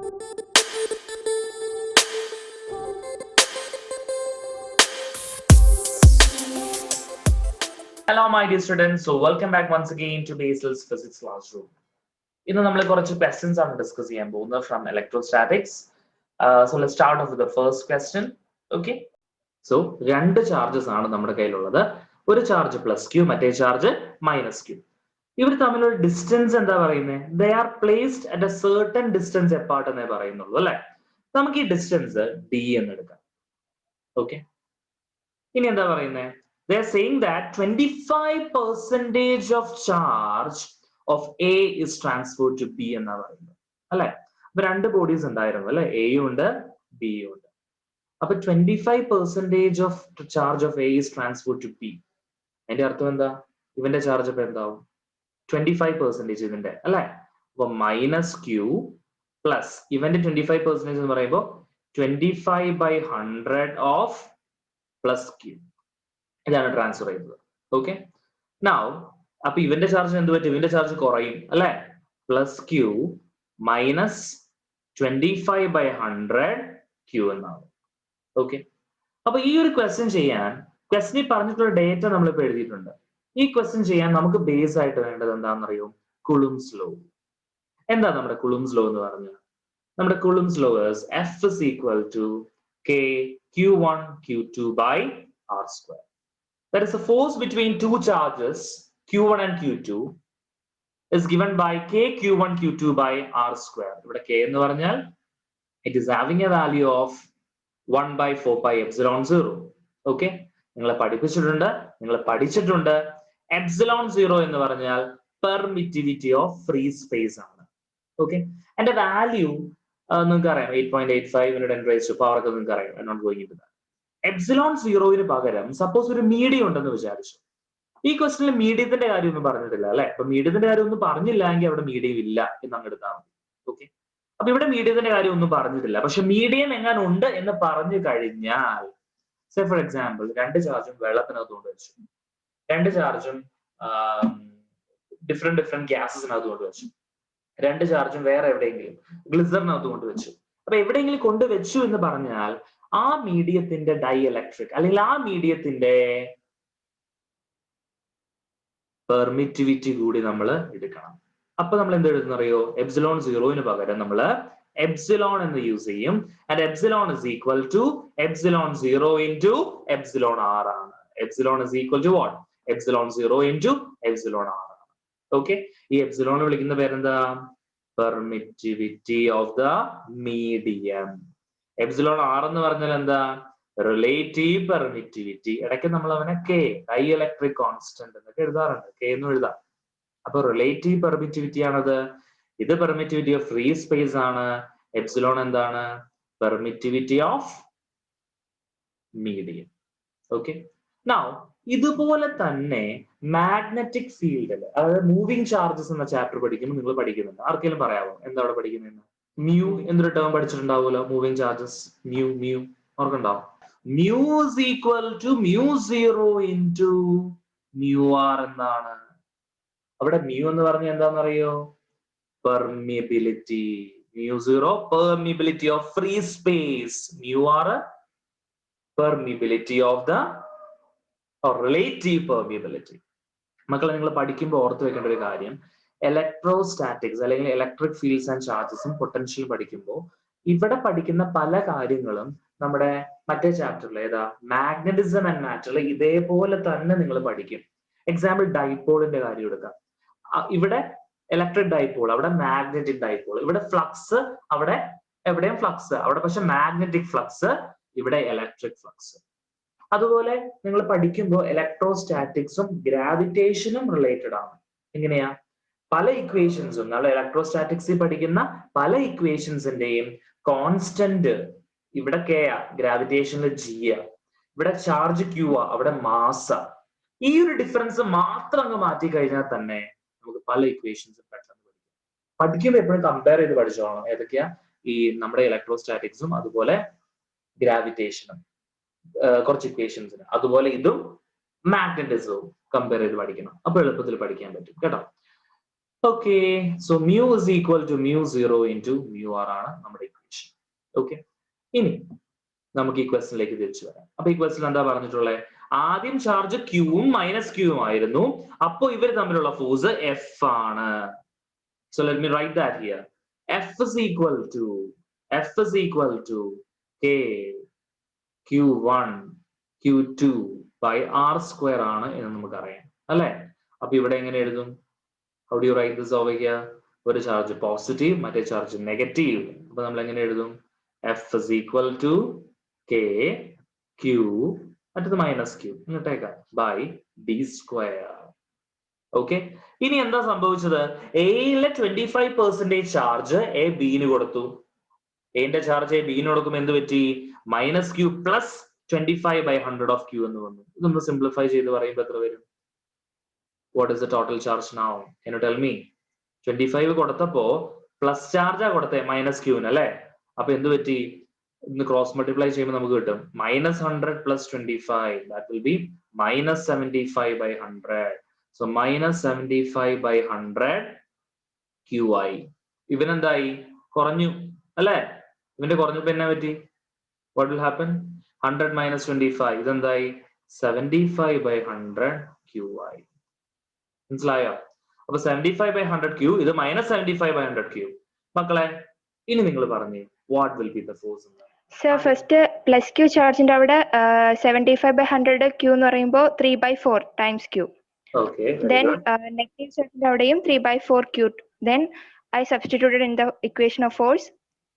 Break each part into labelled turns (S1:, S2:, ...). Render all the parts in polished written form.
S1: Hello, my dear students. So, welcome back once again to Basil's Physics Classroom. ഇന്ന് നമ്മൾ കുറച്ച് questions ആണ് discuss ചെയ്യാൻ പോകുന്നത് from electrostatics. So, let's start off with the first question. Okay. So, രണ്ട് charges ആണ് നമ്മുടെ കയ്യിലുള്ളത്. ഒരു ചാർജ് പ്ലസ് ക്യൂ, മറ്റേ ചാർജ് മൈനസ് ക്യൂ. ഇവർ തമ്മിലുള്ള ഡിസ്റ്റൻസ് എന്താ പറയുന്നത്? They are placed at a certain distance apart എന്നേ പറയുന്നുള്ളൂ അല്ലെ? നമുക്ക് ഈ ഡിസ്റ്റൻസ് d എന്ന് എടുക്കാം. Okay. ഇനി എന്താ പറയുന്നത്? They are saying that 25% of charge of A is transferred to B എന്നാ പറയുന്നത് അല്ലെ? അപ്പൊ രണ്ട് ബോഡീസ് ഉണ്ടായിരുന്നു അല്ലെ? എയും ഉണ്ട് ബിയും ഉണ്ട്. അപ്പൊ 25% of charge of A is transferred to B. അതിന്റെ അർത്ഥം എന്താ? ഇവന്റെ ചാർജ് അപ്പൊ എന്താവും? 25% ഇതിന്റെ അല്ലെ? അപ്പൊ മൈനസ് ക്യൂ പ്ലസ് ഇവന്റെ 25% എന്ന് പറയുമ്പോൾ 25/100 ഓഫ് പ്ലസ് ക്യൂ. ഇതാണ് ട്രാൻസ്ഫർ ചെയ്യുന്നത്. ഓക്കെ, നൗ അപ്പൊ ഇവന്റെ ചാർജ് എന്ത് പറ്റും? ഇവന്റെ ചാർജ് കുറയും അല്ലെ? പ്ലസ് ക്യൂ മൈനസ് 25/100 ക്യൂ എന്നാവും. ഓക്കെ, അപ്പൊ ഈ ഒരു ക്വസ്റ്റ്യൻ ചെയ്യാൻ ക്വസ്റ്റ്യനിൽ പറഞ്ഞിട്ടുള്ള ഡേറ്റ നമ്മളിപ്പോ എഴുതിയിട്ടുണ്ട്. ഈ ക്വസ്റ്റ്യൻ ചെയ്യാൻ നമുക്ക് ബേസ് ആയിട്ട് വേണ്ടത് എന്താണെന്നറിയോ? Coulomb's law. എന്താ നമ്മുടെ കുളുംസ് ലോ എന്ന് പറഞ്ഞാൽ? നമ്മുടെ coulomb's law F is equal to K Q1 Q2 by R square. There is a force between two charges Q1 and Q2 is given by K Q1 Q2 by R square. ഇവിടെ K എന്ന് പറഞ്ഞാൽ it is having a value of 1/4π(epsilon 0). Okay, നിങ്ങൾ പഠിച്ചിട്ടുണ്ട് epsilon 0 എന്ന് പറഞ്ഞാൽ permittivity of free space ആണ്. Okay, and the value നിങ്ങൾക്ക് അറിയാം 8.85 × 10⁻⁴ ഒക്കെ നിങ്ങൾക്ക് അറിയാം. I'm not going into that. Epsilon 0ന് പകരം സപ്പോസ് ഒരു മീഡിയം ഉണ്ടെന്ന് വിചാരിച്ചു. ഈ ക്വസ്റ്റനിൽ മീഡിയത്തിന്റെ കാര്യം ഒന്നും പറഞ്ഞിട്ടില്ല അല്ലെ? അപ്പൊ മീഡിയത്തിന്റെ കാര്യം ഒന്നും പറഞ്ഞില്ല എങ്കിൽ അവിടെ മീഡിയം ഇല്ല എന്ന് അങ്ങ് എടുത്താൽ മതി. ഓക്കെ, അപ്പൊ ഇവിടെ മീഡിയത്തിന്റെ കാര്യം ഒന്നും പറഞ്ഞിട്ടില്ല. പക്ഷെ മീഡിയം എങ്ങനെ ഉണ്ട് എന്ന് പറഞ്ഞു കഴിഞ്ഞാൽ, സേ ഫോർ എക്സാമ്പിൾ രണ്ട് ചാർജും വെള്ളത്തിനകത്ത് കൊണ്ട് വെച്ചു, രണ്ട് ചാർജും ഡിഫറെന്റ് ഗ്യാസസിനകത്ത് കൊണ്ട് വെച്ചു, രണ്ട് ചാർജും വേറെ എവിടെയെങ്കിലും ഗ്ലിസറിനകത്ത് കൊണ്ട് വെച്ചു. അപ്പൊ എവിടെയെങ്കിലും കൊണ്ടുവച്ചു എന്ന് പറഞ്ഞാൽ ആ മീഡിയത്തിന്റെ ഡൈഇലക്ട്രിക് അല്ലെങ്കിൽ ആ മീഡിയത്തിന്റെ പെർമിറ്റിവിറ്റി കൂടി നമ്മൾ എടുക്കണം. അപ്പൊ നമ്മൾ എന്ത് എഴുതുന്നറിയോ? എപ്സിലോൺ 0ന് പകരം നമ്മൾ എപ്സിലോൺ എന്ന് യൂസ് ചെയ്യും. And epsilon is equal to epsilon 0 into epsilon R ആണ്. Epsilon is equal to what? Epsilon 0 into epsilon R ആണ്. ഓക്കെ, ഈ എപ്സിലോൺ വിളിക്കുന്ന പേരെന്താ? Permittivity of the medium. Epsilon R എന്ന് പറഞ്ഞാൽ എന്താ? Relative permittivity. ഇടയ്ക്ക് നമ്മൾ അവനെ കെ ഡൈഇലക്ട്രിക് കോൺസ്റ്റന്റ് എന്നൊക്കെ എഴുതാറുണ്ട്, കെ എന്ന് എഴുതാം. അപ്പൊ റിലേറ്റീവ് പെർമിറ്റിവിറ്റി ആണത്. ഇത് പെർമിറ്റിവിറ്റി ഓഫ് ഫ്രീ സ്പേസ് ആണ്. എപ്സിലോൺ എന്താണ്? Permittivity of medium. Okay, now ഇതുപോലെ തന്നെ മാഗ്നറ്റിക് ഫീൽഡിൽ, അതായത് മൂവിങ് ചാർജസ് എന്ന ചാപ്റ്റർ പഠിക്കുമ്പോൾ നിങ്ങൾ പഠിക്കുന്നുണ്ട്. ആർക്കെങ്കിലും പറയാമോ എന്താ അവിടെ പഠിക്കുന്നതെന്ന്? മ്യൂ എന്നൊരു ടേം പഠിച്ചിട്ടുണ്ടാവുമല്ലോ, മൂവിങ് ചാർജസ്. മ്യൂ ഓർക്കുണ്ടാവും. Mu is equal to μ0 into μr എന്നാണ്. അവിടെ മ്യൂ എന്ന് പറഞ്ഞാൽ എന്താണെന്നറിയോ? Permeability. μ0 permeability of free space, μr permeability of the relative permeability. മക്കളെ, നിങ്ങൾ പഠിക്കുമ്പോൾ ഓർത്ത് വെക്കേണ്ട ഒരു കാര്യം, ഇലക്ട്രോസ്റ്റാറ്റിക്സ് അല്ലെങ്കിൽ ഇലക്ട്രിക് ഫീൽഡ്സ് ആൻഡ് ചാർജസും പൊട്ടൻഷ്യൽ പഠിക്കുമ്പോൾ ഇവിടെ പഠിക്കുന്ന പല കാര്യങ്ങളും നമ്മുടെ മറ്റേ ചാപ്റ്ററിൽ, ഏതാ, മാഗ്നറ്റിസം ആൻഡ് മാറ്ററിൽ ഇതേപോലെ തന്നെ നിങ്ങൾ പഠിക്കും. എക്സാമ്പിൾ ഡൈപോളിന്റെ കാര്യം എടുക്കാം. ഇവിടെ ഇലക്ട്രിക് ഡൈപോൾ, അവിടെ മാഗ്നറ്റിക് ഡൈപോൾ. ഇവിടെ ഫ്ലക്സ്, അവിടെ എവിടെയും ഫ്ലക്സ്, അവിടെ പക്ഷെ മാഗ്നറ്റിക് ഫ്ലക്സ്, ഇവിടെ ഇലക്ട്രിക് ഫ്ലക്സ്. അതുപോലെ നിങ്ങൾ പഠിക്കുമ്പോൾ ഇലക്ട്രോസ്റ്റാറ്റിക്സും ഗ്രാവിറ്റേഷനും റിലേറ്റഡ് ആണ്. എങ്ങനെയാ? പല ഇക്വേഷൻസും, നമ്മൾ ഇലക്ട്രോസ്റ്റാറ്റിക്സിൽ പഠിക്കുന്ന പല ഇക്വേഷൻസിന്റെയും കോൺസ്റ്റന്റ് ഇവിടെ കെ ആ, ഗ്രാവിറ്റേഷനിൽ ജി ആ, ഇവിടെ ചാർജ് ക്യൂ ആ, അവിടെ മാസ. ഈ ഒരു ഡിഫറൻസ് മാത്രം അങ്ങ് മാറ്റി കഴിഞ്ഞാൽ തന്നെ നമുക്ക് പല ഇക്വേഷൻസും പെട്ടെന്ന് പഠിക്കുമ്പോൾ എപ്പോഴും കമ്പയർ ചെയ്ത് പഠിച്ചോളാം. ഏതൊക്കെയാ? ഈ നമ്മുടെ ഇലക്ട്രോസ്റ്റാറ്റിക്സും അതുപോലെ ഗ്രാവിറ്റേഷനും കുറച്ച് ഇക്വേഷൻസിന്, അതുപോലെ ഇതും മാഗ്നറ്റിസവും കമ്പയർ ചെയ്ത് പഠിക്കണം. അപ്പൊ എളുപ്പത്തിൽ പഠിക്കാൻ പറ്റും കേട്ടോ. Okay, so mu is equal to mu0 into mu r ആണ് നമ്മുടെ ഇക്വേഷൻ. ഓക്കെ, ഇനി നമുക്ക് ഈ ക്വസ്റ്റിനിലേക്ക് തിരിച്ചു വരാം. അപ്പൊ ഈ ക്വസ്റ്റിൽ എന്താ പറഞ്ഞിട്ടുള്ളത്? ആദ്യം ചാർജ് ക്യൂവും മൈനസ് ക്യൂവും ആയിരുന്നു. അപ്പോൾ ഇവർ തമ്മിലുള്ള ഫോഴ്സ് എഫ് ആണ്. So let me write that here. F is equal to K Q1 Q2 by R square ആണ് എന്ന് നമുക്കറിയാം അല്ലേ? അപ്പൊ ഇവിടെ എങ്ങനെ എഴുതും? How do you write this over here? ഒരു ചാർജ് പോസിറ്റീവ്, മറ്റേ ചാർജ് നെഗറ്റീവ്. അപ്പൊ നമ്മൾ എങ്ങനെ എഴുതും? F is equal to K Q മറ്റത് മൈനസ് ക്യൂ എന്നിട്ടേക്കാം ബൈ D square. ഓക്കെ, ഇനി എന്താ സംഭവിച്ചത്? എയിലെ 25% ചാർജ് എ ബിന് കൊടുത്തു. എന്റെ ചാർജ് എ ബിന് കൊടുക്കുമ്പോൾ എന്ത് പറ്റി? Minus Q plus 25/100 of Q എന്ന് വന്നു. ഇതൊന്ന് സിംപ്ലിഫൈ ചെയ്ത് പറയുമ്പോൾ എത്ര വരും? What is the total charge now? Can you tell me? 25 കൊടുത്തപ്പോ പ്ലസ് ചാർജാ കൊടുത്തേ മൈനസ് ക്യൂന് അല്ലേ? അപ്പൊ എന്ത് പറ്റി? ഇന്ന് ക്രോസ് മൾട്ടിപ്ലൈ ചെയ്യുമ്പോൾ നമുക്ക് കിട്ടും -100 + 25. That will be -75/100. So -75/100 QI. ഇവനെന്തായി? കുറഞ്ഞു അല്ലേ? ഇവന്റെ കുറഞ്ഞപ്പോ എന്നാ പറ്റി? What will happen? 100 - 25 ഇതെന്തായി? 75/100 QI. മനസ്സിലായോ? അപ്പൊ 75/100 Q, ഇത് -75/100 Q. മക്കളെ ഇനി നിങ്ങൾ പറഞ്ഞു what will be the force?
S2: Sir, first plus Q ചാർജിന്റെ അവിടെ 75/100 Q എന്ന് പറയുമ്പോൾ 3/4 times Q.
S1: Okay.
S2: Then negative ചാർജിന്റെ അവിടെയും 3/4 Q. Then I substituted in the equation of force.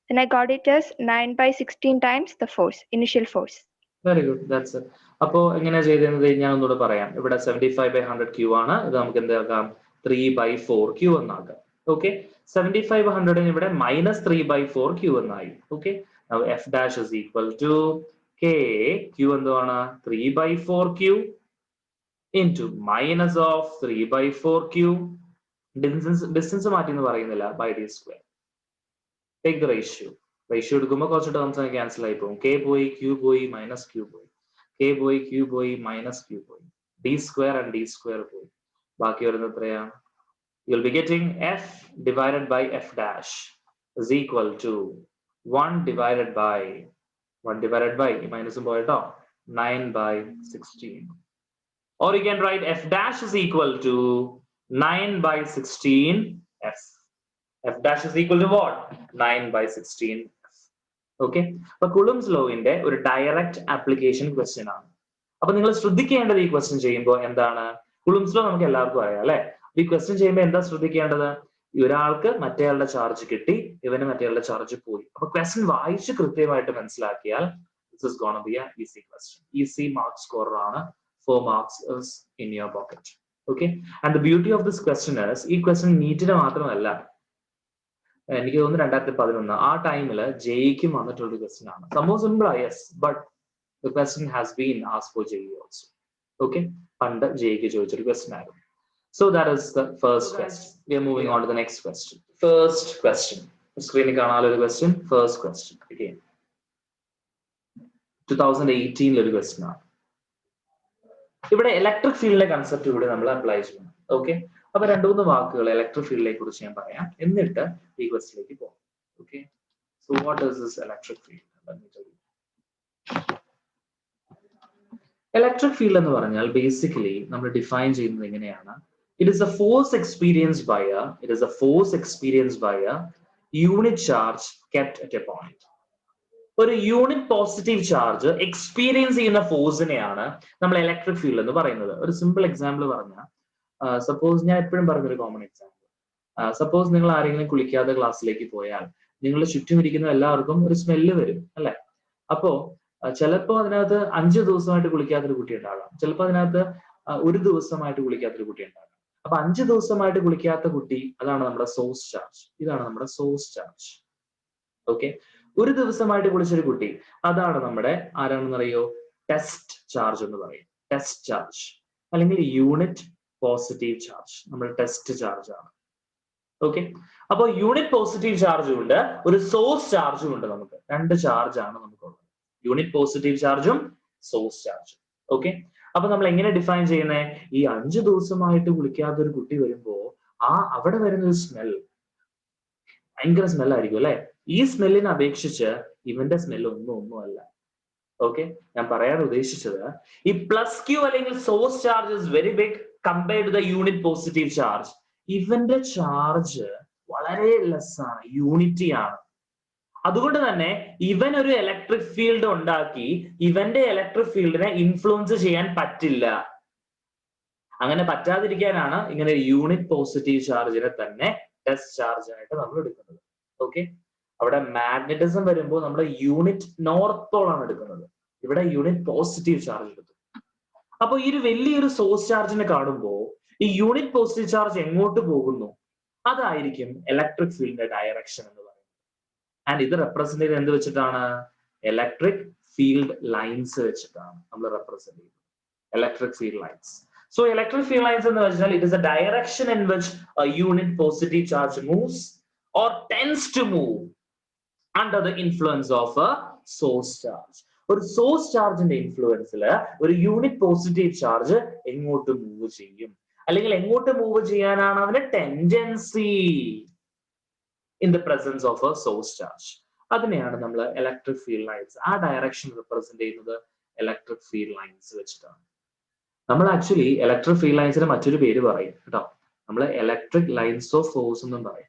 S2: Then I got it as 9/16 times the force, initial force.
S1: Very good, that's it. അപ്പോ എങ്ങനെയാ ചെയ്തത് ഞാൻ ഒന്നുകൂടെ പറയാം. ഇവിടെ 75/100 Q ആണ്. ഇത് നമുക്ക് എന്താക്കാം? 3/4 Q എന്നാക്കാം. ഓക്കെ, 75/100 ഇവിടെ -3/4 Q എന്നായി. Okay, now F dash is equal to K Q എന്താണ്? 3/4 Q into minus of 3/4 Q. Distance മാറ്റി എന്ന് പറയുന്നില്ല, by D square. Take the ratio. Ratio എടുക്കുമ്പോൾ കുറച്ച് ടേംസ് ക്യാൻസൽ ആയി പോകും. കെ പോയി, ക്യൂ പോയി, മൈനസ് ക്യൂ പോയി, കെ പോയി, ക്യൂ പോയി, മൈനസ് ക്യൂ പോയി, D square and D square പോയി. ബാക്കി വരുന്നത് എത്രയാ? You will be getting F divided by F dash is equal to 1 divided by മൈനസും പോയിട്ടോ 9/16. Or you can write f dash is equal to 9/16 f. F dash is equal to what? 9/16. Okay, അപ്പൊ Coulomb's ലോവിന്റെ ഒരു direct application question ആണ്. അപ്പൊ നിങ്ങൾ ശ്രദ്ധിക്കേണ്ടത് ഈ question ചെയ്യുമ്പോൾ എന്താണ്? കുളുംസ് ലോ നമുക്ക് എല്ലാവർക്കും അറിയാം അല്ലെ? ഈ ക്വസ്റ്റ്യൻ ചെയ്യുമ്പോൾ എന്താ ശ്രദ്ധിക്കേണ്ടത്? ഒരാൾക്ക് മറ്റേയാളുടെ ചാർജ് കിട്ടി, ഇവന് മറ്റേയാളുടെ ചാർജ് പോയി. അപ്പൊ ക്വസ്റ്റ്യൻ വായിച്ച് കൃത്യമായിട്ട് മനസ്സിലാക്കിയാൽ this is going to be an easy question. Easy mark scorer ആണ്. 4 marks is in your pocket. Okay, and the beauty of this question is ഈ ക്വസ്റ്റ്യൻ നീറ്റിന് മാത്രമല്ല, എനിക്ക് തോന്നുന്നു 2011 ആ ടൈമില് ജെയ്ക്കും വന്നിട്ടുള്ള ക്വസ്റ്റ്യൻ ആണ്. സംഭവം സിമ്പിൾ ആ, yes, but the question has been asked four JEE also. Okay, പണ്ട് ജെയ്ക്ക് ചോദിച്ചൊരു ക്വസ്റ്റ്യൻ ആയിരുന്നു. So that is the first question. We are moving on to the next question. First question. സ്ക്രീനിൽ കാണാനുള്ള ഒരു question. First question again 2018 ഒരു question ആണ്. ഇവിടെ electric ഫീൽഡിന്റെ കൺസെപ്റ്റ് ഇവിടെ നമ്മൾ അപ്ലൈ ചെയ്യണം. ഓക്കെ, അപ്പൊ 2-3 വാക്കുകൾ ഇലക്ട്രിക് ഫീൽഡിനെ കുറിച്ച് ഞാൻ പറയാം, എന്നിട്ട് ഈ ക്വസ്റ്റ്യനിലേക്ക് പോകാം. Okay, so what is this electric field? Electric field എന്ന് പറഞ്ഞാൽ ബേസിക്കലി നമ്മൾ ഡിഫൈൻ ചെയ്യുന്നത് എങ്ങനെയാണ്? It is a force experienced by a unit charge kept at a point. ഒരു യൂണിറ്റ് പോസിറ്റീവ് ചാർജ് എക്സ്പീരിയൻസ് ചെയ്യുന്ന ഫോഴ്സിനെയാണ് നമ്മൾ ഇലക്ട്രിക് ഫീൽഡ് എന്ന് പറയുന്നത്. ഒരു സിമ്പിൾ എക്സാമ്പിൾ പറഞ്ഞാൽ, സപ്പോസ് ഞാൻ എപ്പോഴും പറഞ്ഞൊരു കോമൺ എക്സാമ്പിൾ, സപ്പോസ് നിങ്ങൾ ആരെങ്കിലും കുളിക്കാതെ ക്ലാസ്സിലേക്ക് പോയാൽ നിങ്ങളുടെ ചുറ്റും ഇരിക്കുന്ന എല്ലാവർക്കും ഒരു സ്മെല്ല് വരും അല്ലെ? അപ്പോ ചിലപ്പോ അതിനകത്ത് 5 ദിവസമായിട്ട് കുളിക്കാത്തൊരു കുട്ടി ഉണ്ടാകാം, ചിലപ്പോൾ അതിനകത്ത് 1 ദിവസമായിട്ട് കുളിക്കാത്തൊരു കുട്ടി ഉണ്ടാകാം. അപ്പൊ 5 ദിവസമായിട്ട് കുളിക്കാത്ത കുട്ടി, അതാണ് നമ്മുടെ സോഴ്സ് ചാർജ്. ഇതാണ് നമ്മുടെ സോഴ്സ് ചാർജ്. ഓക്കെ, 1 ദിവസമായിട്ട് കുളിച്ചൊരു കുട്ടി, അതാണ് നമ്മുടെ ആരാണെന്നറിയോ? ടെസ്റ്റ് ചാർജ് എന്ന് പറയും. ടെസ്റ്റ് ചാർജ് അല്ലെങ്കിൽ യൂണിറ്റ് പോസിറ്റീവ് ചാർജ്, നമ്മുടെ ടെസ്റ്റ് ചാർജ് ആണ്. ഓക്കെ, അപ്പൊ യൂണിറ്റ് പോസിറ്റീവ് ചാർജും ഉണ്ട്, ഒരു സോഴ്സ് ചാർജും ഉണ്ട്. നമുക്ക് 2 ചാർജ് ആണ് നമുക്കുള്ളത്, യൂണിറ്റ് പോസിറ്റീവ് ചാർജും സോഴ്സ് ചാർജും. ഓക്കെ, അപ്പൊ നമ്മൾ എങ്ങനെ ഡിഫൈൻ ചെയ്യുന്നത്? ഈ 5 ദിവസമായിട്ട് കുളിക്കാത്തൊരു കുട്ടി വരുമ്പോ അവിടെ വരുന്ന ഒരു സ്മെൽ ഭയങ്കര സ്മെല്ലായിരിക്കും അല്ലെ. ഈ സ്മെല്ലിനെ അപേക്ഷിച്ച് ഇവന്റെ സ്മെൽ ഒന്നുമല്ല. ഓക്കെ, ഞാൻ പറയാൻ ഉദ്ദേശിച്ചത് ഈ പ്ലസ് ക്യൂ അല്ലെങ്കിൽ source charge is very big compared to the unit positive charge. ഇവന്റെ ചാർജ് വളരെ ലെസ് ആണ്, യൂണിറ്റി ആണ്. അതുകൊണ്ട് തന്നെ ഇവൻ ഒരു ഇലക്ട്രിക് ഫീൽഡ് ഉണ്ടാക്കി ഇവന്റെ ഇലക്ട്രിക് ഫീൽഡിനെ ഇൻഫ്ലുവൻസ് ചെയ്യാൻ പറ്റില്ല. അങ്ങനെ പറ്റാതിരിക്കാനാണ് ഇങ്ങനെ യൂണിറ്റ് പോസിറ്റീവ് ചാർജിനെ തന്നെ ടെസ്റ്റ് ചാർജ് ആയിട്ട് നമ്മൾ എടുക്കുന്നത്. ഓക്കെ, അവിടെ മാഗ്നറ്റിസം വരുമ്പോൾ നമ്മുടെ യൂണിറ്റ് നോർത്ത് പോളാണ് എടുക്കുന്നത്, ഇവിടെ യൂണിറ്റ് പോസിറ്റീവ് ചാർജ് എടുക്കും. അപ്പൊ ഈ ഒരു വലിയൊരു സോഴ്സ് ചാർജിനെ കാണുമ്പോൾ ഈ യൂണിറ്റ് പോസിറ്റീവ് ചാർജ് എങ്ങോട്ട് പോകുന്നു അതായിരിക്കും ഇലക്ട്രിക് ഫീൽഡിന്റെ ഡയറക്ഷൻ എന്ന് പറയുന്നത്. ആൻഡ് ഇത് റെപ്രസെന്റ് ചെയ്ത് എന്ത് വെച്ചിട്ടാണ്? ഇലക്ട്രിക് ഫീൽഡ് ലൈൻസ് വെച്ചിട്ടാണ് നമ്മൾ റെപ്രസെന്റ് ചെയ്യുന്നത്. Electric field lines. So electric field lines എന്ന് വെച്ചാൽ it is a direction in which a unit positive charge moves or tends to move under the influence of a source charge. ഒരു source ചാർജിന്റെ ഇൻഫ്ലുവൻസിൽ ഒരു unit positive charge എങ്ങോട്ട് move ചെയ്യും, അല്ലെങ്കിൽ എങ്ങോട്ട് മൂവ് ചെയ്യാനാണ് അവന്റെ tendency in the presence of a source charge. അതിനെയാണ് നമ്മൾ ഇലക്ട്രിക് ഫീൽഡ് ലൈൻസ്, ആ ഡയറക്ഷൻ റിപ്രസെന്റ് ചെയ്യുന്നത് ഇലക്ട്രിക് ഫീൽഡ് ലൈൻസ് വെച്ചിട്ടാണ്. നമ്മൾ ആക്ച്വലി ഇലക്ട്രിക് ഫീൽഡ് ലൈൻസിന് മറ്റൊരു പേര് പറയും കേട്ടോ, നമ്മൾ ഇലക്ട്രിക് ലൈൻസ് ഓഫ് ഫോഴ്സ് എന്നും പറയും.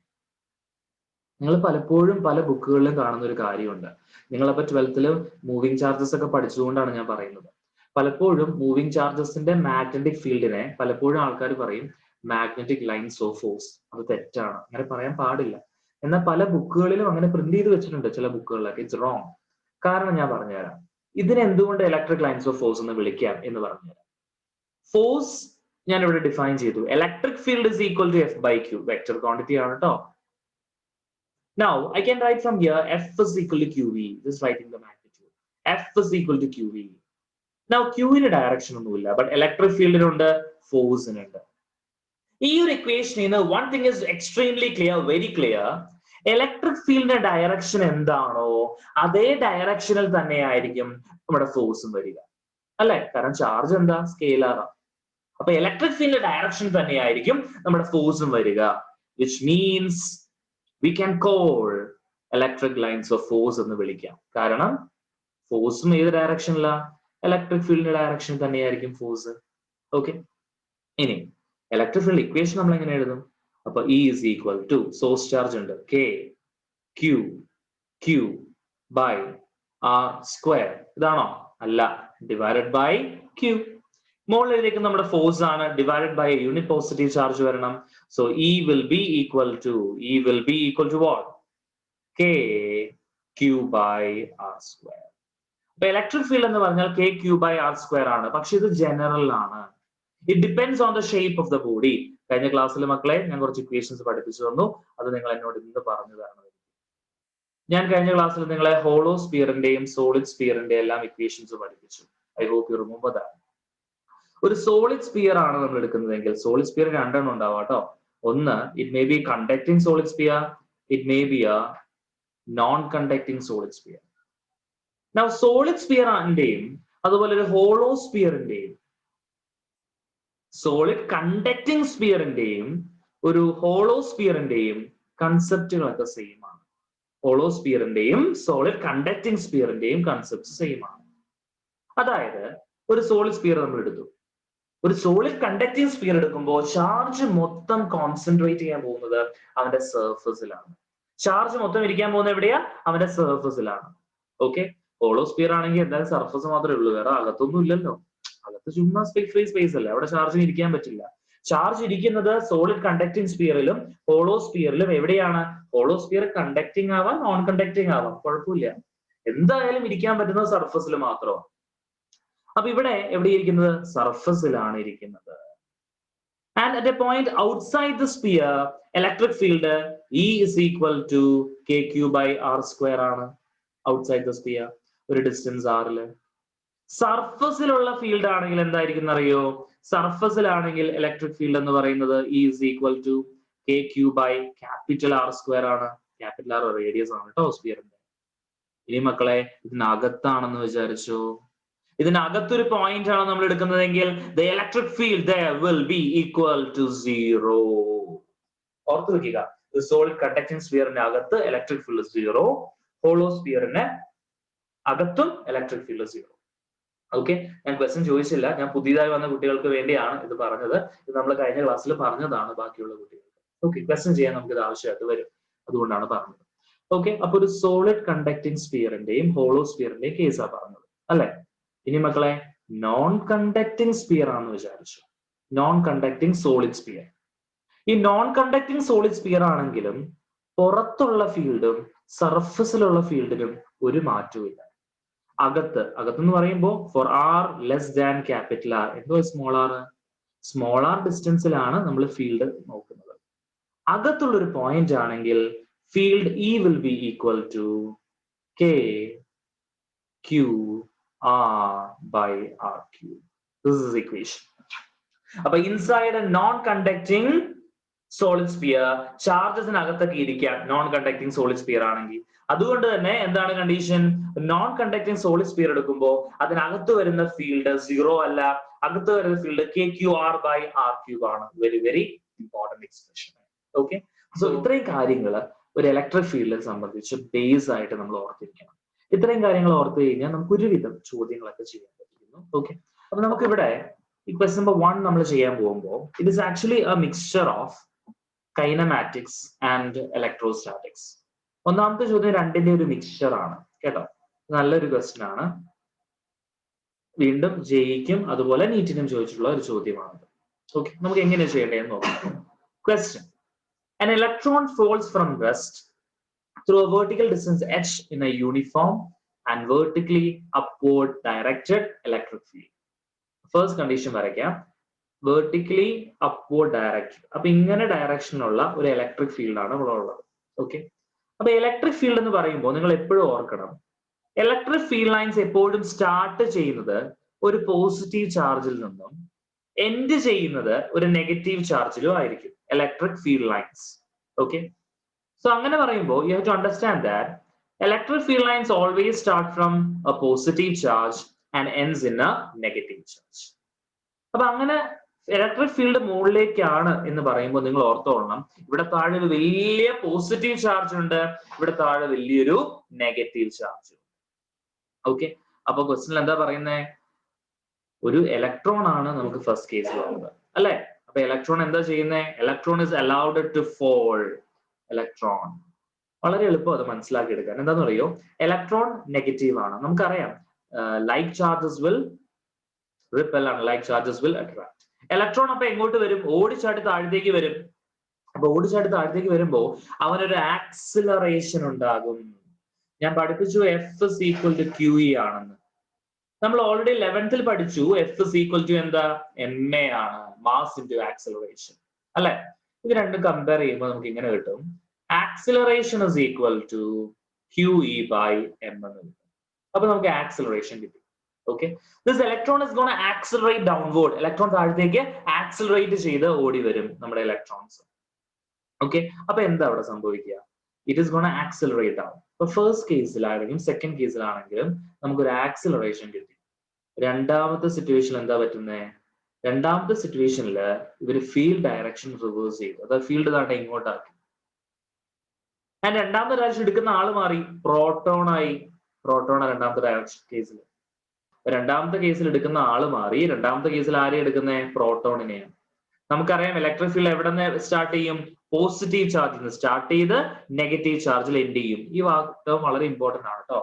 S1: നിങ്ങൾ പലപ്പോഴും പല ബുക്കുകളിലും കാണുന്ന ഒരു കാര്യമുണ്ട്. നിങ്ങളപ്പോ 12th മൂവിങ് ചാർജസ് ഒക്കെ പഠിച്ചുകൊണ്ടാണ് ഞാൻ പറയുന്നത്. പലപ്പോഴും മൂവിങ് ചാർജസിന്റെ മാഗ്നറ്റിക് ഫീൽഡിനെ പലപ്പോഴും ആൾക്കാർ പറയും മാഗ്നറ്റിക് ലൈൻസ് ഓഫ് ഫോഴ്സ്. അത് തെറ്റാണ്, അങ്ങനെ പറയാൻ പാടില്ല. എന്നാൽ പല ബുക്കുകളിലും അങ്ങനെ പ്രിന്റ് ചെയ്ത് വെച്ചിട്ടുണ്ട്, ചില ബുക്കുകളിലൊക്കെ. It's wrong. കാരണം ഞാൻ പറഞ്ഞുതരാം ഇതിനെ എന്തുകൊണ്ട് ഇലക്ട്രിക് ലൈൻസ് ഓഫ് ഫോഴ്സ് എന്ന് വിളിക്കാം എന്ന് പറഞ്ഞുതരാം. ഫോഴ്സ് ഞാൻ ഇവിടെ ഡിഫൈൻ ചെയ്തു. Electric field is equal to F by Q, vector quantity ആണ് കേട്ടോ. Now I can write from here F is equal to QV, just writing the magnitude. F is equal to QV. Now Q ന് direction ഒന്നുമില്ല, but electric ഫീൽഡിനുണ്ട്, ഫോഴ്സിനുണ്ട്. ഈ ഒരു ഇക്വേഷനിൽ one thing is extremely clear, very clear. Electric ഫീൽഡിന്റെ direction എന്താണോ അതേ ഡയറക്ഷനിൽ തന്നെയായിരിക്കും നമ്മുടെ ഫോഴ്സും വരിക അല്ലെ. കാരണം ചാർജ് എന്താ, സ്കെയിലാറാണ്. അപ്പൊ ഇലക്ട്രിക് ഫീൽഡിന്റെ ഡയറക്ഷൻ തന്നെയായിരിക്കും നമ്മുടെ ഫോഴ്സും വരിക, which means we can call electric lines of force എന്ന് വിളിക്കാം. കാരണം ഫോഴ്സും ഏത് ഡയറക്ഷനിലാ, ഇലക്ട്രിക് ഫീൽഡിന്റെ ഡയറക്ഷൻ തന്നെയായിരിക്കും ഫോഴ്സ്. ഓക്കെ, ഇനി ഇലക്ട്രിക് ഫീൽഡ് ഇക്വേഷൻ നമ്മൾ എങ്ങനെ എഴുതും? അപ്പൊ E is equal to source charge ഉണ്ട് K Q by R square. ഇതാണോ? അല്ല, ഡിവൈഡഡ് ബൈ Q. മുകളിലേക്ക് നമ്മുടെ ഫോഴ്സ് ആണ്, divided by unit positive charge വരണം. So E will be equal to what? K Q by R square. അപ്പൊ electric field എന്ന് പറഞ്ഞാൽ K Q by R square ആണ്, പക്ഷെ ഇത് ജനറൽ ആണ്. It depends on the shape of the body. കഴിഞ്ഞ ക്ലാസ്സിൽ മക്കളെ ഞാൻ കുറച്ച് ഇക്വേഷൻസ് പഠിപ്പിച്ചു തന്നു, അത് നിങ്ങൾ എന്നോട് ഇന്ന് പറഞ്ഞു തരണം. ഞാൻ കഴിഞ്ഞ ക്ലാസ്സിൽ നിങ്ങളെ ഹോളോ സ്പിയറിന്റെയും സോളിഡ് സ്പിയറിന്റെയും എല്ലാം ഇക്വേഷൻസ് പഠിപ്പിച്ചു. I hope you remember that. ഒരു സോളിഡ് സ്പിയർ ആണ് നമ്മൾ എടുക്കുന്നതെങ്കിൽ, സോളിഡ് സ്പിയർ രണ്ടെണ്ണം ഉണ്ടാവാം കേട്ടോ. ഒന്ന്, it may be conducting solid sphere, it may be a non conducting solid sphere. Now solid സ്പിയറിന്റെയും അതുപോലെ ഒരു ഹോളോ സ്പിയറിന്റെയും സോളിഡ് കണ്ടക്ടിങ് സ്പിയറിന്റെയും ഒരു ഹോളോ സ്പിയറിന്റെയും കൺസെപ്റ്റുകളൊക്കെ സെയിം ആണ്. ഹോളോ സ്പിയറിന്റെയും സോളിഡ് കണ്ടക്ടിങ് സ്പിയറിന്റെയും കൺസെപ്റ്റ് സെയിം ആണ്. അതായത് ഒരു സോളിഡ് സ്പിയർ നമ്മൾ എടുത്തു, ഒരു സോളിഡ് കണ്ടക്ടിങ് സ്പിയർ എടുക്കുമ്പോൾ ചാർജ് മൊത്തം കോൺസെൻട്രേറ്റ് ചെയ്യാൻ പോകുന്നത് അവന്റെ സർഫസിലാണ്. ചാർജ് മൊത്തം ഇരിക്കാൻ പോകുന്നത് എവിടെയാ? അവന്റെ സർഫസിലാണ്. ഓക്കെ, ഹോളോ സ്പിയർ ആണെങ്കിൽ എന്തായാലും സർഫസ് മാത്രമേ ഉള്ളൂ, വേറെ അകത്തൊന്നും ഇല്ലല്ലോ. അകത്ത് ചുമ്മാ ഫ്രീ സ്പേസ് അല്ലേ, അവിടെ ചാർജിന് ഇരിക്കാൻ പറ്റില്ല. ചാർജ് ഇരിക്കുന്നത് സോളിഡ് കണ്ടക്ടിങ് സ്പിയറിലും ഹോളോ സ്പിയറിലും എവിടെയാണ്? ഹോളോ സ്പിയർ കണ്ടക്ടിങ് ആവാം, നോൺ കണ്ടക്ടിങ് ആവാം, കുഴപ്പമില്ല. എന്തായാലും ഇരിക്കാൻ പറ്റുന്നത് സർഫസിൽ മാത്രമാണ്. അപ്പൊ ഇവിടെ എവിടെ ഇരിക്കുന്നത്? സർഫസിലാണ് ഇരിക്കുന്നത്. And at a point outside the sphere electric field E is equal to KQ by R square ആണ്. ഔട്ട്സൈഡ് ദ സ്പിയർ ഒരു ഡിസ്റ്റൻസ് ആറില്. സർഫസിലുള്ള ഫീൽഡ് ആണെങ്കിൽ എന്തായിരിക്കും അറിയോ? സർഫസിലാണെങ്കിൽ ഇലക്ട്രിക് ഫീൽഡ് എന്ന് പറയുന്നത് E is equal to KQ by capital R square ആണ്. ക്യാപിറ്റൽ R റേഡിയസ് ആണ് കേട്ടോ സ്പിയറിന്റെ. ഇനി മക്കളെ ഇതിനകത്താണെന്ന് വിചാരിച്ചോ, ഇതിനകത്തൊരു പോയിന്റ് ആണ് നമ്മൾ എടുക്കുന്നതെങ്കിൽ the electric field there will be equal to 0. ഓർത്ത് വെക്കുക, ഒരു സോളിഡ് കണ്ടക്ടിങ് സ്ഫിയറിന്റെ അകത്ത് ഇലക്ട്രിക് ഫീൽഡ് 0, ഹോളോ സ്ഫിയറിന്റെ അകത്തും ഇലക്ട്രിക് ഫീൽഡ് 0. ഓക്കെ, ഞാൻ ക്വസ്റ്റ്യൻ ചോദിച്ചില്ല, ഞാൻ പുതിയതായി വന്ന കുട്ടികൾക്ക് വേണ്ടിയാണ് ഇത് പറഞ്ഞത്. ഇത് നമ്മൾ കഴിഞ്ഞ ക്ലാസ്സിൽ പറഞ്ഞതാണ് ബാക്കിയുള്ള കുട്ടികൾക്ക്. ഓക്കെ, ക്വസ്റ്റ്യൻ ചെയ്യാൻ നമുക്ക് ഇത് ആവശ്യമായിട്ട് വരും, അതുകൊണ്ടാണ് പറഞ്ഞത്. ഓക്കെ, അപ്പൊ ഒരു സോളിഡ് കണ്ടക്ടിങ് സ്ഫിയറിന്റെയും ഹോളോ സ്ഫിയറിന്റെയും കേസാണ് പറഞ്ഞത് അല്ലെ. ഇനി മക്കളെ, നോൺ കണ്ടക്ടിങ് സ്ഫിയർ ആണെന്ന് വിചാരിച്ചു, നോൺ കണ്ടക്ടിങ് സോളിഡ് സ്ഫിയർ. ഈ നോൺ കണ്ടക്ടിങ് സോളിഡ് സ്ഫിയർ ആണെങ്കിലും പുറത്തുള്ള ഫീൽഡും സർഫസിലുള്ള ഫീൽഡിനും ഒരു മാറ്റവും ഇല്ല. അകത്തെന്ന് പറയുമ്പോൾ for R less than capital R, എന്തോ സ്മോൾ ആർ ഡിസ്റ്റൻസിലാണ് നമ്മൾ ഫീൽഡ് നോക്കുന്നത്. അകത്തുള്ള ഒരു പോയിന്റ് ആണെങ്കിൽ field E will be equal to K Q R by R cube. This is equation. അപ്പൊ inside a non conducting solid sphere ചാർജസിനകത്തൊക്കെ ഇരിക്കാം നോൺ കണ്ടക്ടിങ് സോളിഡ് സ്ഫിയർ ആണെങ്കിൽ. അതുകൊണ്ട് തന്നെ എന്താണ് condition? Non conducting solid sphere എടുക്കുമ്പോൾ അതിനകത്ത് വരുന്ന ഫീൽഡ് 0 അല്ല, അകത്ത് വരുന്ന field K Q R by R cube ആണ്. Very very important expression. Okay, so ഇത്രയും കാര്യങ്ങൾ ഒരു ഇലക്ട്രിക് ഫീൽഡിനെ സംബന്ധിച്ച് ബേസ് ആയിട്ട് നമ്മൾ ഓർത്തിരിക്കണം. ഇത്രയും കാര്യങ്ങൾ ഓർത്ത് കഴിഞ്ഞാൽ നമുക്ക് ഒരുവിധം ചോദ്യങ്ങളൊക്കെ ചെയ്യാൻ പറ്റുന്നു. ഓക്കെ, അപ്പൊ നമുക്കിവിടെ ഈ ക്വസ്റ്റ്യൻ നമ്പർ 1 നമ്മൾ ചെയ്യാൻ പോകുമ്പോൾ it is actually A mixture of kinematics and electrostatics. ഒന്നാമത്തെ ചോദ്യം രണ്ടിന്റെ ഒരു മിക്സ്ചർ ആണ് കേട്ടോ. നല്ലൊരു ക്വസ്റ്റ്യൻ ആണ്, വീണ്ടും ജെയ്ക്കും അതുപോലെ നീറ്റിനും ചോദിച്ചിട്ടുള്ള ഒരു ചോദ്യമാണ്. ഓക്കെ, നമുക്ക് എങ്ങനെ ചെയ്യേണ്ടതെന്ന് നോക്കാം. Question: an electron falls from rest through a vertical distance h in a uniform and vertically upward directed electric field. First condition വരയ്ക്കാം, വെർട്ടിക്കലി അപ്വേർഡ് ഡയറക്ഷൻ. അപ്പൊ ഇങ്ങനെ ഡയറക്ഷനുള്ള ഒരു ഇലക്ട്രിക് ഫീൽഡ് ആണ് ഇവിടെ ഉള്ളത്. ഓക്കെ, അപ്പൊ ഇലക്ട്രിക് ഫീൽഡ് എന്ന് പറയുമ്പോൾ നിങ്ങൾ എപ്പോഴും ഓർക്കണം, ഇലക്ട്രിക് ഫീൽഡ് ലൈൻസ് എപ്പോഴും സ്റ്റാർട്ട് ചെയ്യുന്നത് ഒരു പോസിറ്റീവ് ചാർജിൽ നിന്നും എൻഡ് ചെയ്യുന്നത് ഒരു നെഗറ്റീവ് ചാർജിലും ആയിരിക്കും electric field lines. Okay, so അങ്ങനെ പറയുമ്പോൾ you have to understand that electric field lines always start from a positive charge and ends in a negative charge. അപ്പൊ അങ്ങനെ ഇലക്ട്രിക് ഫീൽഡ് മുകളിലേക്കാണ് എന്ന് പറയുമ്പോൾ നിങ്ങൾ ഓർത്തോളണം, ഇവിടെ താഴെ ഒരു വലിയ പോസിറ്റീവ് ചാർജ് ഉണ്ട്, ഇവിടെ താഴെ വലിയൊരു നെഗറ്റീവ് ചാർജ്. ഓക്കെ, അപ്പൊ ക്വസ്റ്റ്യനിൽ എന്താ പറയുന്നത്? ഒരു ഇലക്ട്രോൺ ആണ് നമുക്ക് ഫസ്റ്റ് കേസിൽ ഉള്ളത് അല്ലെ. അപ്പൊ ഇലക്ട്രോൺ എന്താ ചെയ്യുന്നത്? Electron is allowed to fall. Electron വളരെ എളുപ്പം അത് മനസ്സിലാക്കി എടുക്കാൻ. എന്താണെന്ന് അറിയോ? ഇലക്ട്രോൺ നെഗറ്റീവ് ആണ്, നമുക്കറിയാം. ലൈക്ക് ചാർജസ് വിൽ റിപ്പൽ ആണ്, like charges will attract. Electron അപ്പൊ എങ്ങോട്ട് വരും? ഓടിച്ചാടി താഴത്തേക്ക് വരും. അപ്പൊ ഓടിച്ചാടി താഴത്തേക്ക് വരുമ്പോ അവനൊരു ആക്സിലറേഷൻ ഉണ്ടാകും. ഞാൻ പഠിപ്പിച്ചു F is equal to Q E ആണെന്ന്. നമ്മൾ ഓൾറെഡി 11th പഠിച്ചു എഫ് ഇസ് ഈക്വൽ ടു എന്താ? എം എ ആണ്, മാസ് ഇൻടു ആക്സിലറേഷൻ അല്ലെ. ഇത് രണ്ടും കമ്പയർ ചെയ്യുമ്പോൾ നമുക്ക് ഇങ്ങനെ കിട്ടും, acceleration is equal to Q E by M എന്ന് കിട്ടും. അപ്പൊ നമുക്ക് ആക്സിലറേഷൻ കിട്ടും. Okay, this electron is going to accelerate downward. Electron താഴത്തേക്ക് ആക്സിലറേറ്റ് ചെയ്ത് ഓടി വരും നമ്മുടെ ഇലക്ട്രോൺസ്. ഓക്കെ, അപ്പൊ എന്താ അവിടെ സംഭവിക്കുക? It is gone to accelerate down. ഇപ്പൊ ഫസ്റ്റ് കേസിലാണെങ്കിലും സെക്കൻഡ് കേസിലാണെങ്കിലും നമുക്കൊരു ആക്സിലറേഷൻ കിട്ടി. രണ്ടാമത്തെ സിറ്റുവേഷൻ എന്താ പറ്റുന്നത്? രണ്ടാമത്തെ സിറ്റുവേഷനിൽ ഇവര് ഫീൽഡ് ഡയറക്ഷൻ റിവേഴ്സ് ചെയ്തു, അതായത് ഫീൽഡ് താണ്ടെ ഇങ്ങോട്ടാക്കി. ആൻഡ് രണ്ടാമത്തെ ഡയറക്ഷൻ എടുക്കുന്ന ആള് മാറി, പ്രോട്ടോണായി. പ്രോട്ടോണ രണ്ടാമത്തെ ഡയറക്ഷൻ കേസിൽ. രണ്ടാമത്തെ കേസിൽ എടുക്കുന്ന ആള് മാറി. രണ്ടാമത്തെ കേസിൽ ആരെ എടുക്കുന്നത്? പ്രോട്ടോണിനെയാണ്. നമുക്കറിയാം ഇലക്ട്രിക് ഫീൽഡ് എവിടെ നിന്ന് സ്റ്റാർട്ട് ചെയ്യും? പോസിറ്റീവ് ചാർജിൽ നിന്ന് സ്റ്റാർട്ട് ചെയ്ത് നെഗറ്റീവ് ചാർജിൽ എൻഡ് ചെയ്യും. ഈ വാക്യം വളരെ ഇമ്പോർട്ടന്റ് ആണ് കേട്ടോ.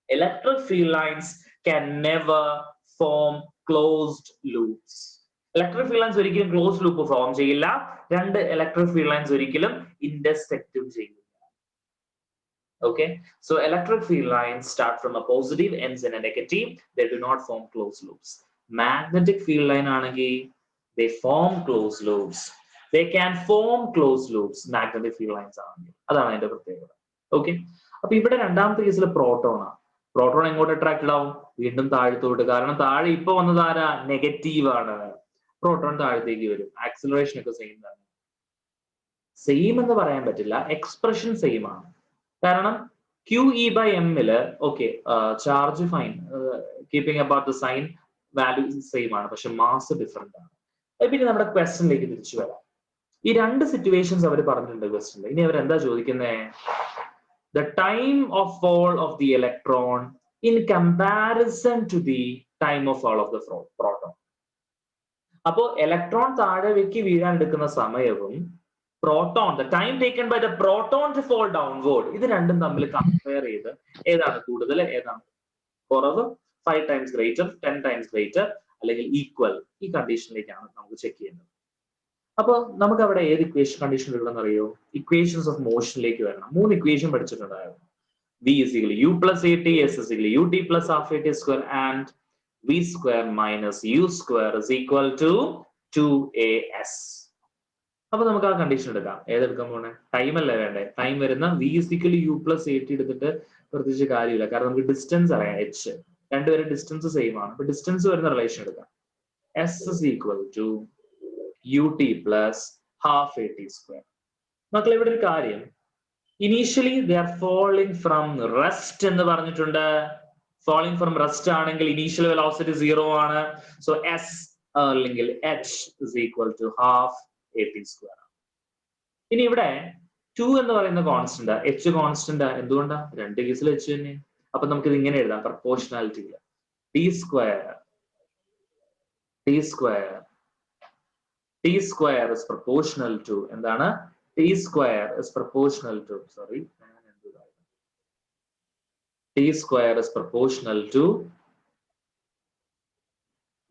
S1: Electric field lines can never form closed loops. Electric field lines ഒരിക്കലും ക്ലോസ്ഡ് ലൂപ്പ് ഫോം ചെയ്യില്ല. രണ്ട് ഇലക്ട്രിക് ഫീൽഡ് ലൈൻസ് ഒരിക്കലും ഇന്റർസെക്റ്റും ചെയ്യില്ല. Okay, so electric field lines start from a positive, ends in a negative. They do not form closed loops. Magnetic field line aanegi they form closed loops. They can form closed loops. Magnetic field lines aanegi adana inde prathekada. Okay, appo ivide രണ്ടാമത്തെ കേസിൽ proton ആണ്. Proton എങ്ങോട്ട് attracted ആവും? വീണ്ടും താഴത്തോട്ട്. കാരണം താഴെ ഇപ്പൊ വന്നത് ആരാ? നെഗറ്റീവ് ആണ്. പ്രോട്ടോൺ താഴത്തേക്ക് വരും. ആക്സിലറേഷൻ ഒക്കെ സെയിം ആണ്. സെയിം എന്ന് പറയാൻ പറ്റില്ല, എക്സ്പ്രഷൻ സെയിം ആണ്. കാരണം ക്യൂ ഇ ബൈ എമ്മില് okay charge fine, keeping about the sign value same ആണ്, പക്ഷെ മാസ് ഡിഫറെന്റ് ആണ്. പിന്നെ നമ്മുടെ ക്വസ്റ്റ്യനിലേക്ക് തിരിച്ചു വരാം. ഈ രണ്ട് സിറ്റുവേഷൻസ് അവർ പറഞ്ഞിട്ടുണ്ട് ക്വസ്റ്റ്യനിൽ. ഇനി അവർ എന്താ ചോദിക്കുന്നത്? The time of fall of the electron in comparison to the time of fall of the proton. അപ്പോ ഇലക്ട്രോൺ താഴേക്ക് വീഴാൻ എടുക്കുന്ന സമയവും proton, the time taken by the proton to fall downward, ഇത് രണ്ടും തമ്മിൽ കമ്പയർ ചെയ്ത് ഏതാണ് കൂടുതൽ ഏതാണ് കുറവ്, 5 times greater, 10 times greater അല്ലെങ്കിൽ ഈക്വൽ, ഈ കണ്ടീഷനിലേക്കാണ് നമുക്ക് ചെക്ക് ചെയ്യുന്നത്. അപ്പൊ നമുക്ക് അവിടെ ഏത് ഇക്വേഷൻ കണ്ടീഷൻ ഉള്ളതെന്ന് അറിയോ? ഇക്വേഷൻസ് ഓഫ് മോഷനിലേക്ക് വരണം. 3 equation പഠിച്ചിട്ടുണ്ടായിരുന്നു. V is equal to U plus AT, S is equal to UT plus half AT square and V square minus U square is equal to 2AS. അപ്പൊ നമുക്ക് ആ condition എടുക്കാം. ഏതെടുക്കാൻ പോണേ? Time അല്ലേ വേണ്ടേ? Time വരുന്ന V is equal to U plus AT എടുത്തിട്ട് പ്രത്യേകിച്ച് കാര്യമില്ല. കാരണം നമുക്ക് ഡിസ്റ്റൻസ് അറിയാം, H. രണ്ടുപേരും ഡിസ്റ്റൻസ് സെയിം ആണ്. അപ്പൊ ഡിസ്റ്റൻസ് വരുന്ന റിലേഷൻ എടുക്കാം. S is equal to UT plus half AT square. മക്കളെ ഇവിടെ ഒരു കാര്യം, initially they are falling from rest എന്ന് പറഞ്ഞിട്ടുണ്ട്. ഫോളിംഗ് ഫ്രം റെസ്റ്റ് ആണെങ്കിൽ ഇനീഷ്യൽ വെലോസിറ്റി 0 ആണ്. സോ എസ് അല്ലെങ്കിൽ H is equal to half AT square. ഇനി ഇവിടെ 2 എന്ന് പറയുന്ന കോൺസ്റ്റന്റ്, H കോൺസ്റ്റന്റ് എന്തുകൊണ്ടാ? രണ്ട് കേസിൽ H തന്നെ. അപ്പൊ നമുക്ക് ഇത് ഇങ്ങനെ എഴുതാം പ്രൊപ്പോർഷണാലിറ്റിയിൽ. T square is proportional to എന്താണ്? T square is proportional to, T square is proportional to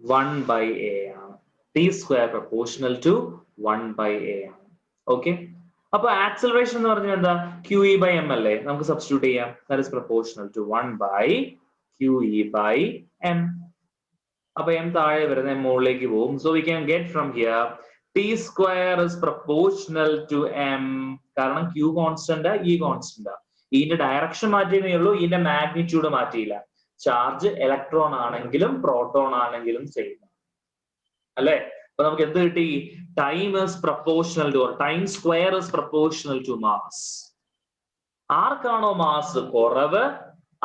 S1: 1 by A ആണ്. T square proportional to 1 by A ആണ്. ഓക്കെ, അപ്പൊ ആക്സിലറേഷൻ എന്ന് പറഞ്ഞാൽ എന്താ? QE by M അല്ലേ? നമുക്ക് സബ്സ്റ്റിറ്റ്യൂട്ട് ചെയ്യാം. That is proportional to 1 by QE by M. അപ്പൊ M താഴെ വരുന്ന M മുകളിലേക്ക് പോകും. So we can get from here T square is proportional to M. കാരണം Q കോൺസ്റ്റന്റ്, E കോൺസ്റ്റന്റ്. ഇതിന്റെ ഡയറക്ഷൻ മാറ്റിയേ ഉള്ളൂ, ഇതിന്റെ മാഗ്നിറ്റ്യൂഡ് മാറ്റിയില്ല. ചാർജ് ഇലക്ട്രോൺ ആണെങ്കിലും പ്രോട്ടോൺ ആണെങ്കിലും സെയിം അല്ലെ? അപ്പൊ നമുക്ക് എന്ത് കിട്ടി? Time is proportional to, time square is proportional to mass. ആർക്കാണോ മാസ് കുറവ്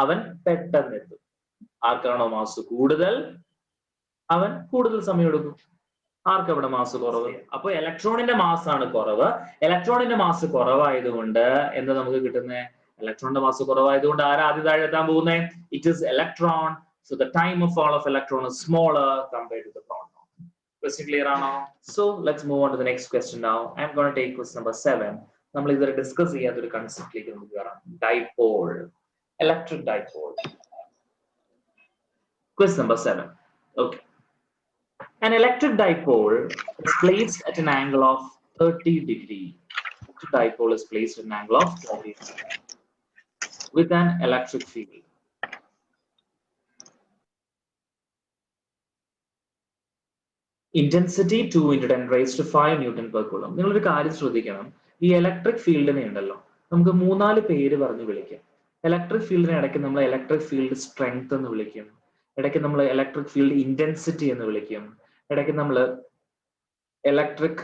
S1: അവൻ പെട്ടെന്ന് എത്തും. ആർക്കാണോ മാസ് കൂടുതൽ അവൻ കൂടുതൽ സമയം എടുക്കും. ആർക്ക് അവിടെ മാസ് കുറവ്? അപ്പൊ ഇലക്ട്രോണിന്റെ മാസ് ആണ് കുറവ്. ഇലക്ട്രോണിന്റെ മാസ് കുറവായതുകൊണ്ട് എന്താ നമുക്ക് കിട്ടുന്നത്? ഇലക്ട്രോണിന്റെ മാസ് കുറവായതുകൊണ്ട് ആരാ ആദ്യം താഴെ എത്താൻ പോകുന്നത്? It is electron. So the time of fall of electron is smaller compared to the proton. Question clear ആണോ? So let's move on to the next question now. I am going to take question number 7. നമ്മൾ ഇതുവരെ discuss ചെയ്യാത്ത ഒരു കൺസെപ്റ്റിലേക്ക് നമുക്ക് കയറാം. Dipole, electric dipole. Question number 7. Okay. An electric dipole is placed at an angle of 30 degrees. Electric dipole is placed at an angle of 30 degrees with an electric field. Intensity 2 into 10 raised to 5 Newton per coulomb. നിങ്ങളൊരു കാര്യം ശ്രദ്ധിക്കണം, ഈ electric ഫീൽഡിനെ ഉണ്ടല്ലോ നമുക്ക് 3-4 പേര് പറഞ്ഞ് വിളിക്കാം. ഇലക്ട്രിക് ഫീൽഡിനെ ഇടയ്ക്ക് നമ്മൾ ഇലക്ട്രിക് ഫീൽഡ് സ്ട്രെങ്ത് എന്ന് വിളിക്കും, ഇടയ്ക്ക് നമ്മൾ ഇലക്ട്രിക് ഫീൽഡ് ഇന്റൻസിറ്റി എന്ന് വിളിക്കും, ഇടയ്ക്ക് നമ്മൾ ഇലക്ട്രിക്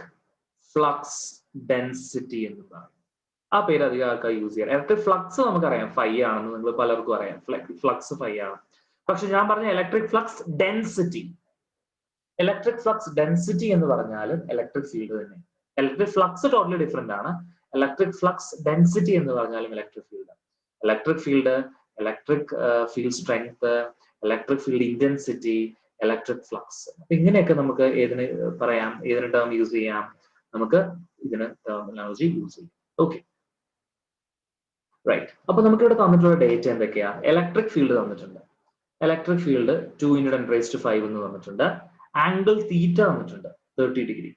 S1: ഫ്ലക്സ് ഡെൻസിറ്റി എന്ന് പറയും. ആ പേര് അധികം ആൾക്കാർ യൂസ് ചെയ്യാം. ഇലക്ട്രിക് ഫ്ലക്സ് നമുക്കറിയാം 5 ആണെന്ന് നിങ്ങൾ പലർക്കും അറിയാം, ഫ്ലക്സ് 5 ആണ്. പക്ഷെ ഞാൻ പറഞ്ഞ electric flux density, electric flux density എന്ന് പറഞ്ഞാലും ഇലക്ട്രിക് ഫീൽഡ് തന്നെ. ഇലക്ട്രിക് ഫ്ലക്സ് ടോട്ടലി ഡിഫറെന്റ് ആണ്. ഇലക്ട്രിക് ഫ്ലക്സ് ഡെൻസിറ്റി എന്ന് പറഞ്ഞാലും electric field. Electric field, electric field strength, electric field intensity, electric flux. അപ്പൊ ഇങ്ങനെയൊക്കെ നമുക്ക് ഏതിന് പറയാം, ഏതിന് ടേം യൂസ് ചെയ്യാം? നമുക്ക് ഇതിന് ടെർമിനോളജി യൂസ് ചെയ്യാം. Okay, right. അപ്പൊ നമുക്ക് ഇവിടെ തന്നിട്ടുള്ള ഡേറ്റ എന്തൊക്കെയാ? ഇലക്ട്രിക് ഫീൽഡ് തന്നിട്ടുണ്ട്. Electric field 2 into 10 raised to 5 എന്ന് തന്നിട്ടുണ്ട്. ആംഗിൾ തീറ്റ തന്നിട്ടുണ്ട് 30 degree.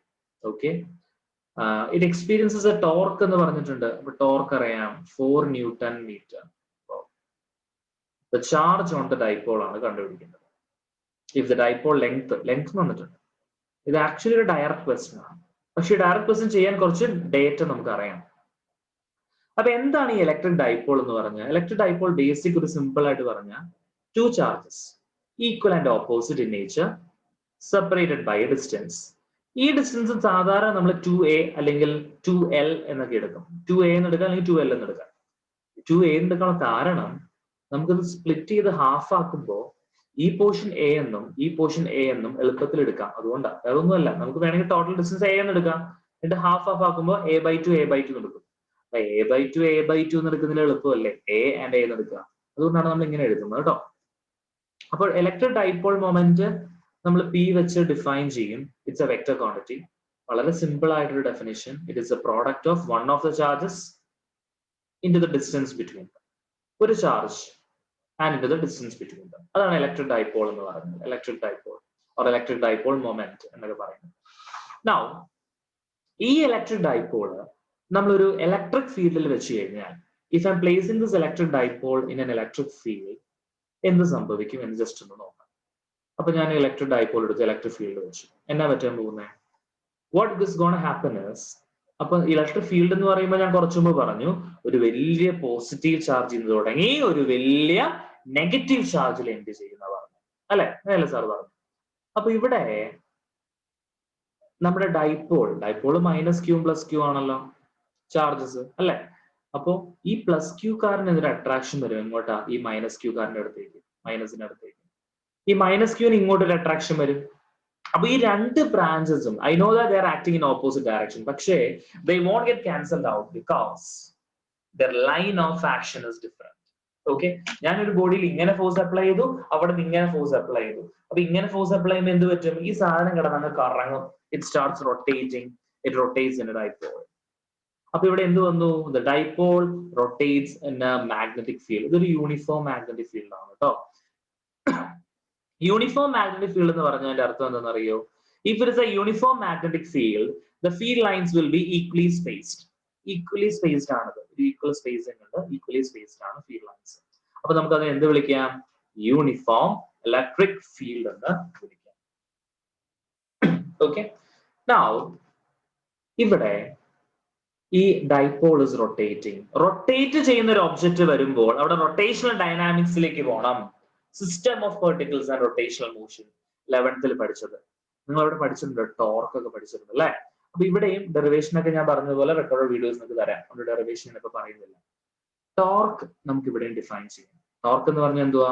S1: Okay, it experiences A torque എന്ന് പറഞ്ഞിട്ടുണ്ട്. അപ്പൊ ടോർക്ക് അറിയാം 4 Newton meter. The charge on the dipole ആണ് കണ്ടുപിടിക്കുന്നത്. If the dipole length തന്നിട്ടുണ്ട്. ഇത് ആക്ച്വലി ഒരു ഡയറക്റ്റ് ക്വസ്റ്റ്യൻ ആണ്. പക്ഷെ ഡയറക്റ്റ് ക്വസ്റ്റ്യൻ ചെയ്യാൻ കുറച്ച് ഡേറ്റ നമുക്ക് അറിയാം. അപ്പൊ എന്താണ് ഈ ഇലക്ട്രിക് ഡൈപോൾ എന്ന് പറഞ്ഞാൽ? ഇലക്ട്രിക് ഡൈപോൾ ബേസിക് ഒരു സിമ്പിൾ ആയിട്ട് പറഞ്ഞാൽ 2 charges equal and opposite in nature separated by a distance. ഈ ഡിസ്റ്റൻസ് സാധാരണ നമ്മൾ 2a അല്ലെങ്കിൽ 2l എന്നൊക്കെ എടുക്കും. 2a എന്ന് എടുക്കാം അല്ലെങ്കിൽ 2l എന്ന് എടുക്കാം. 2a എന്ന് എടുക്കാൻ കാരണം നമുക്കത് സ്പ്ലിറ്റ് ചെയ്ത് ഹാഫ് ആക്കുമ്പോൾ ഈ പോർഷൻ എ എന്നും ഈ പോർഷൻ എ എന്നും എളുപ്പത്തിൽ എടുക്കാം. അതുകൊണ്ടാണ്, അതൊന്നുമല്ല. നമുക്ക് വേണമെങ്കിൽ ടോട്ടൽ ഡിസ്റ്റൻസ് എ എന്ന് എടുക്കാം. എന്നിട്ട് ഹാഫ് ആക്കുമ്പോൾ a/2 എടുക്കും. അപ്പൊ a/2 എന്ന് എടുക്കുന്നതിൽ എളുപ്പമല്ലേ, a and a എന്ന് എടുക്കുക. അതുകൊണ്ടാണ് നമ്മൾ ഇങ്ങനെ എഴുതുന്നത് കേട്ടോ. അപ്പോൾ ഇലക്ട്രിക് ഡൈപോൾ മൊമെന്റ് നമ്മൾ p വെച്ച് ഡിഫൈൻ ചെയ്യും. It's a vector quantity. വളരെ സിമ്പിൾ ആയിട്ടൊരു definition. It is a product of one of the charges into the distance between them. ഒരു charge and into the distance between them. അതാണ് electric dipole എന്ന് പറയുന്നത്. Electric dipole or electric dipole moment എന്നൊക്കെ പറയുന്നത്. Now ഈ electric dipole നമ്മളൊരു electric ഫീൽഡിൽ വെച്ച് കഴിഞ്ഞാൽ, if I M placing this electric dipole in N electric field, എന്ത് സംഭവിക്കും എന്ന് ജസ്റ്റ് ഒന്ന് നോക്കാം. അപ്പൊ ഞാൻ ഇലക്ട്രിക് ഡൈപോൾ എടുത്ത് ഇലക്ട്രിക് ഫീൽഡ് വെച്ചു. എന്നാ പറ്റാൻ പോകുന്നത്? What this gonna happen is, അപ്പൊ ഇലക്ട്രിക് ഫീൽഡ് എന്ന് പറയുമ്പോൾ ഞാൻ കുറച്ചു മുമ്പ് പറഞ്ഞു, ഒരു വലിയ പോസിറ്റീവ് ചാർജ് നിന്ന് തുടങ്ങി ഒരു വലിയ നെഗറ്റീവ് ചാർജിൽ എൻഡ് ചെയ്യുന്ന പറഞ്ഞു അല്ലെ, അതല്ലേ സാർ പറഞ്ഞു. അപ്പൊ ഇവിടെ നമ്മുടെ ഡൈപോൾ -q +q ആണല്ലോ ചാർജസ് അല്ലെ. അപ്പോ ഈ +q കാരന് ഒരു അട്രാക്ഷൻ വരും. എങ്ങോട്ടാ? ഈ -q കാരന്റെ അടുത്തേക്ക്, മൈനസിന്റെ അടുത്തേക്ക്. ഈ -q ഇങ്ങോട്ട് ഒരു അട്രാക്ഷൻ വരും. അപ്പൊ ഈ രണ്ട് ബ്രാഞ്ചസും I know that they are acting in opposite direction, പക്ഷേ they won't get cancelled out because their line of action is different. Okay, ഞാനൊരു ബോഡിയിൽ ഇങ്ങനെ ഫോഴ്സ് അപ്ലൈ ചെയ്തു, അവിടെ നിന്ന് ഇങ്ങനെ ഫോഴ്സ് അപ്ലൈ ചെയ്തു. അപ്പൊ ഇങ്ങനെ ഫോഴ്സ് അപ്ലൈ ചെയ്യുമ്പോൾ എന്ത് പറ്റും? ഈ സാധനം കിടന്നങ്ങ് കറങ്ങും. It starts rotating, it rotates in A dipole. അപ്പൊ ഇവിടെ എന്ത് വന്നു? The dipole rotates in A magnetic field. ഇതൊരു യൂണിഫോം മാഗ്നറ്റിക് ഫീൽഡ് ആണ് കേട്ടോ. യൂണിഫോം മാഗ്നറ്റിക് ഫീൽഡ് എന്ന് പറഞ്ഞതിന്റെ അർത്ഥം എന്താണെന്ന് അറിയോ? If it is A uniform magnetic field, the field lines will be equally spaced. Equally spaced ആണത്. ഒരു ഈക്വൽ സ്പേസിംഗ് ഉണ്ട്, ഈക്വലി സ്പേസ്ഡ് ആണ് ഫീൽഡ് ലൈൻസ്. അപ്പൊ നമുക്ക് അത് എന്ത് വിളിക്കാം? യൂണിഫോം ഇലക്ട്രിക് ഫീൽഡ് എന്ന് വിളിക്കാം. ഓക്കെ, നൗ ഇവിടെ ഈ ഡൈപോൾ ഇസ് റൊട്ടേറ്റിംഗ്. റൊട്ടേറ്റ് ചെയ്യുന്ന ഒരു ഒബ്ജക്റ്റ് വരുമ്പോൾ അവിടെ റൊട്ടേഷണൽ ഡൈനാമിക്സിലേക്ക് പോകണം. System of particles and rotational motion 11th പഠിച്ചത്. നിങ്ങൾ അവിടെ പഠിച്ചിട്ടുണ്ട്, ടോർക്ക് ഒക്കെ പഠിച്ചിട്ടുണ്ട് അല്ലെ. അപ്പൊ ഇവിടെയും ഡെറിവേഷൻ ഒക്കെ ഞാൻ പറഞ്ഞതുപോലെ റെക്കോർഡ് വീഡിയോസ് നിങ്ങൾക്ക് തരാം. അവിടെ ഡെറിവേഷൻ ഒക്കെ പറയുന്നില്ല. ടോർക്ക് നമുക്ക് ഇവിടെയും ഡിഫൈൻ ചെയ്യാം. ടോർക്ക് എന്ന് പറഞ്ഞാൽ എന്തുവാ?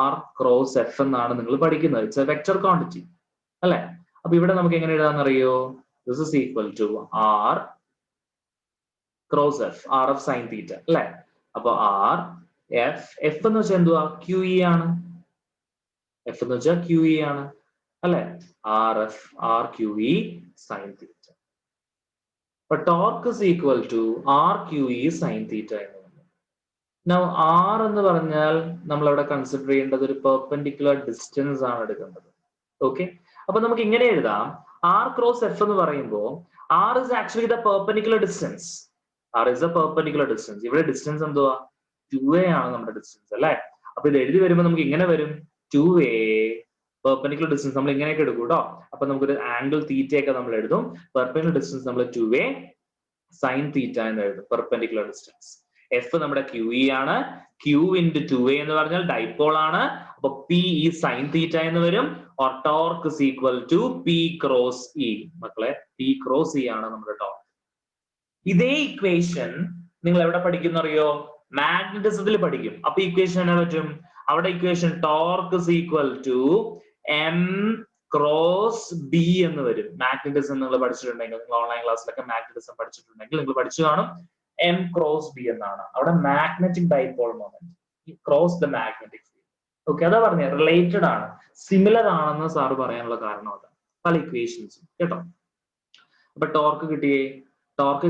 S1: R ക്രോസ് F എന്നാണ് നിങ്ങൾ പഠിക്കുന്നത്. ഇറ്റ്സ് എ വെക്ടർ ക്വാണ്ടിറ്റി അല്ലെ. അപ്പൊ ഇവിടെ നമുക്ക് എങ്ങനെ എഴുതാന്നറിയോ? This is equal to R cross F, RF sine theta അല്ലെ. അപ്പൊ R F എന്ന് വെച്ചാൽ എന്തുവാ? QE ആണ്. F എന്ന് വെച്ചാൽ QE ആണ് അല്ലെ. RF RQE sine theta. അപ്പൊ torque is equal to RQE sine theta എന്ന് പറഞ്ഞു. നൗ R എന്ന് പറഞ്ഞാൽ നമ്മൾ അവിടെ കൺസിഡർ ചെയ്യേണ്ടത് ഒരു പെർപെൻഡിക്കുലർ ഡിസ്റ്റൻസ് ആണ് എടുക്കേണ്ടത്. ഓക്കെ, അപ്പൊ നമുക്ക് ഇങ്ങനെ എഴുതാം. R ക്രോസ് F എന്ന് പറയുമ്പോൾ R is actually the perpendicular distance. R is a perpendicular distance. ഇവിടെ ഡിസ്റ്റൻസ് എന്തുവാ? 2a ആണ് നമ്മുടെ ഡിസ്റ്റൻസ് അല്ലെ. അപ്പൊ ഇത് എഴുതി വരുമ്പോൾ നമുക്ക് ഇങ്ങനെ വരും, 2a പെർപെൻഡിക്കുലർ ഡിസ്റ്റൻസ് നമ്മൾ ഇങ്ങനെയൊക്കെ എടുക്കും കേട്ടോ. അപ്പൊ നമുക്കൊരു ആംഗിൾ തീറ്റയൊക്കെ നമ്മൾ എഴുതും. പെർപെൻഡിക്കുലർ ഡിസ്റ്റൻസ് നമ്മൾ 2a സൈൻ തീറ്റ എന്ന് എഴുതും. പെർപെൻഡിക്കുലർ ഡിസ്റ്റൻസ് F നമ്മുടെ QE ആണ്. Q into 2a എന്ന് പറഞ്ഞാൽ ഡൈപോൾ ആണ്. അപ്പൊ P ഈ സൈൻ തീറ്റ എന്ന് വരും. or torque is equal to P cross E. മക്കളെ, P cross E ആണ് നമ്മുടെ ടോർക്ക്. ഇതേ ഇക്വേഷൻ നിങ്ങൾ എവിടെ പഠിക്കുന്ന അറിയോ? മാഗ്നറ്റിസത്തിൽ പഠിക്കും. അപ്പൊ ഇക്വേഷൻ എന്നാ പറ്റും? അവിടെ equation torque is equal to M cross B എന്ന് വരും. മാഗ്നറ്റിസം നിങ്ങൾ പഠിച്ചിട്ടുണ്ടെങ്കിൽ, നിങ്ങൾ ഓൺലൈൻ ക്ലാസ്സിലൊക്കെ മാഗ്നറ്റിസം പഠിച്ചിട്ടുണ്ടെങ്കിൽ നിങ്ങൾ പഠിച്ചു കാണും. M ക്രോസ് B എന്നാണ്. അവിടെ magnetic dipole moment cross the magnetic field. Okay, അതാ പറഞ്ഞ റിലേറ്റഡ് ആണ്, സിമിലർ ആണെന്ന് സാറ് പറയാനുള്ള കാരണം അതാണ്. പല ഇക്വേഷൻസും കേട്ടോ. അപ്പൊ ടോർക്ക്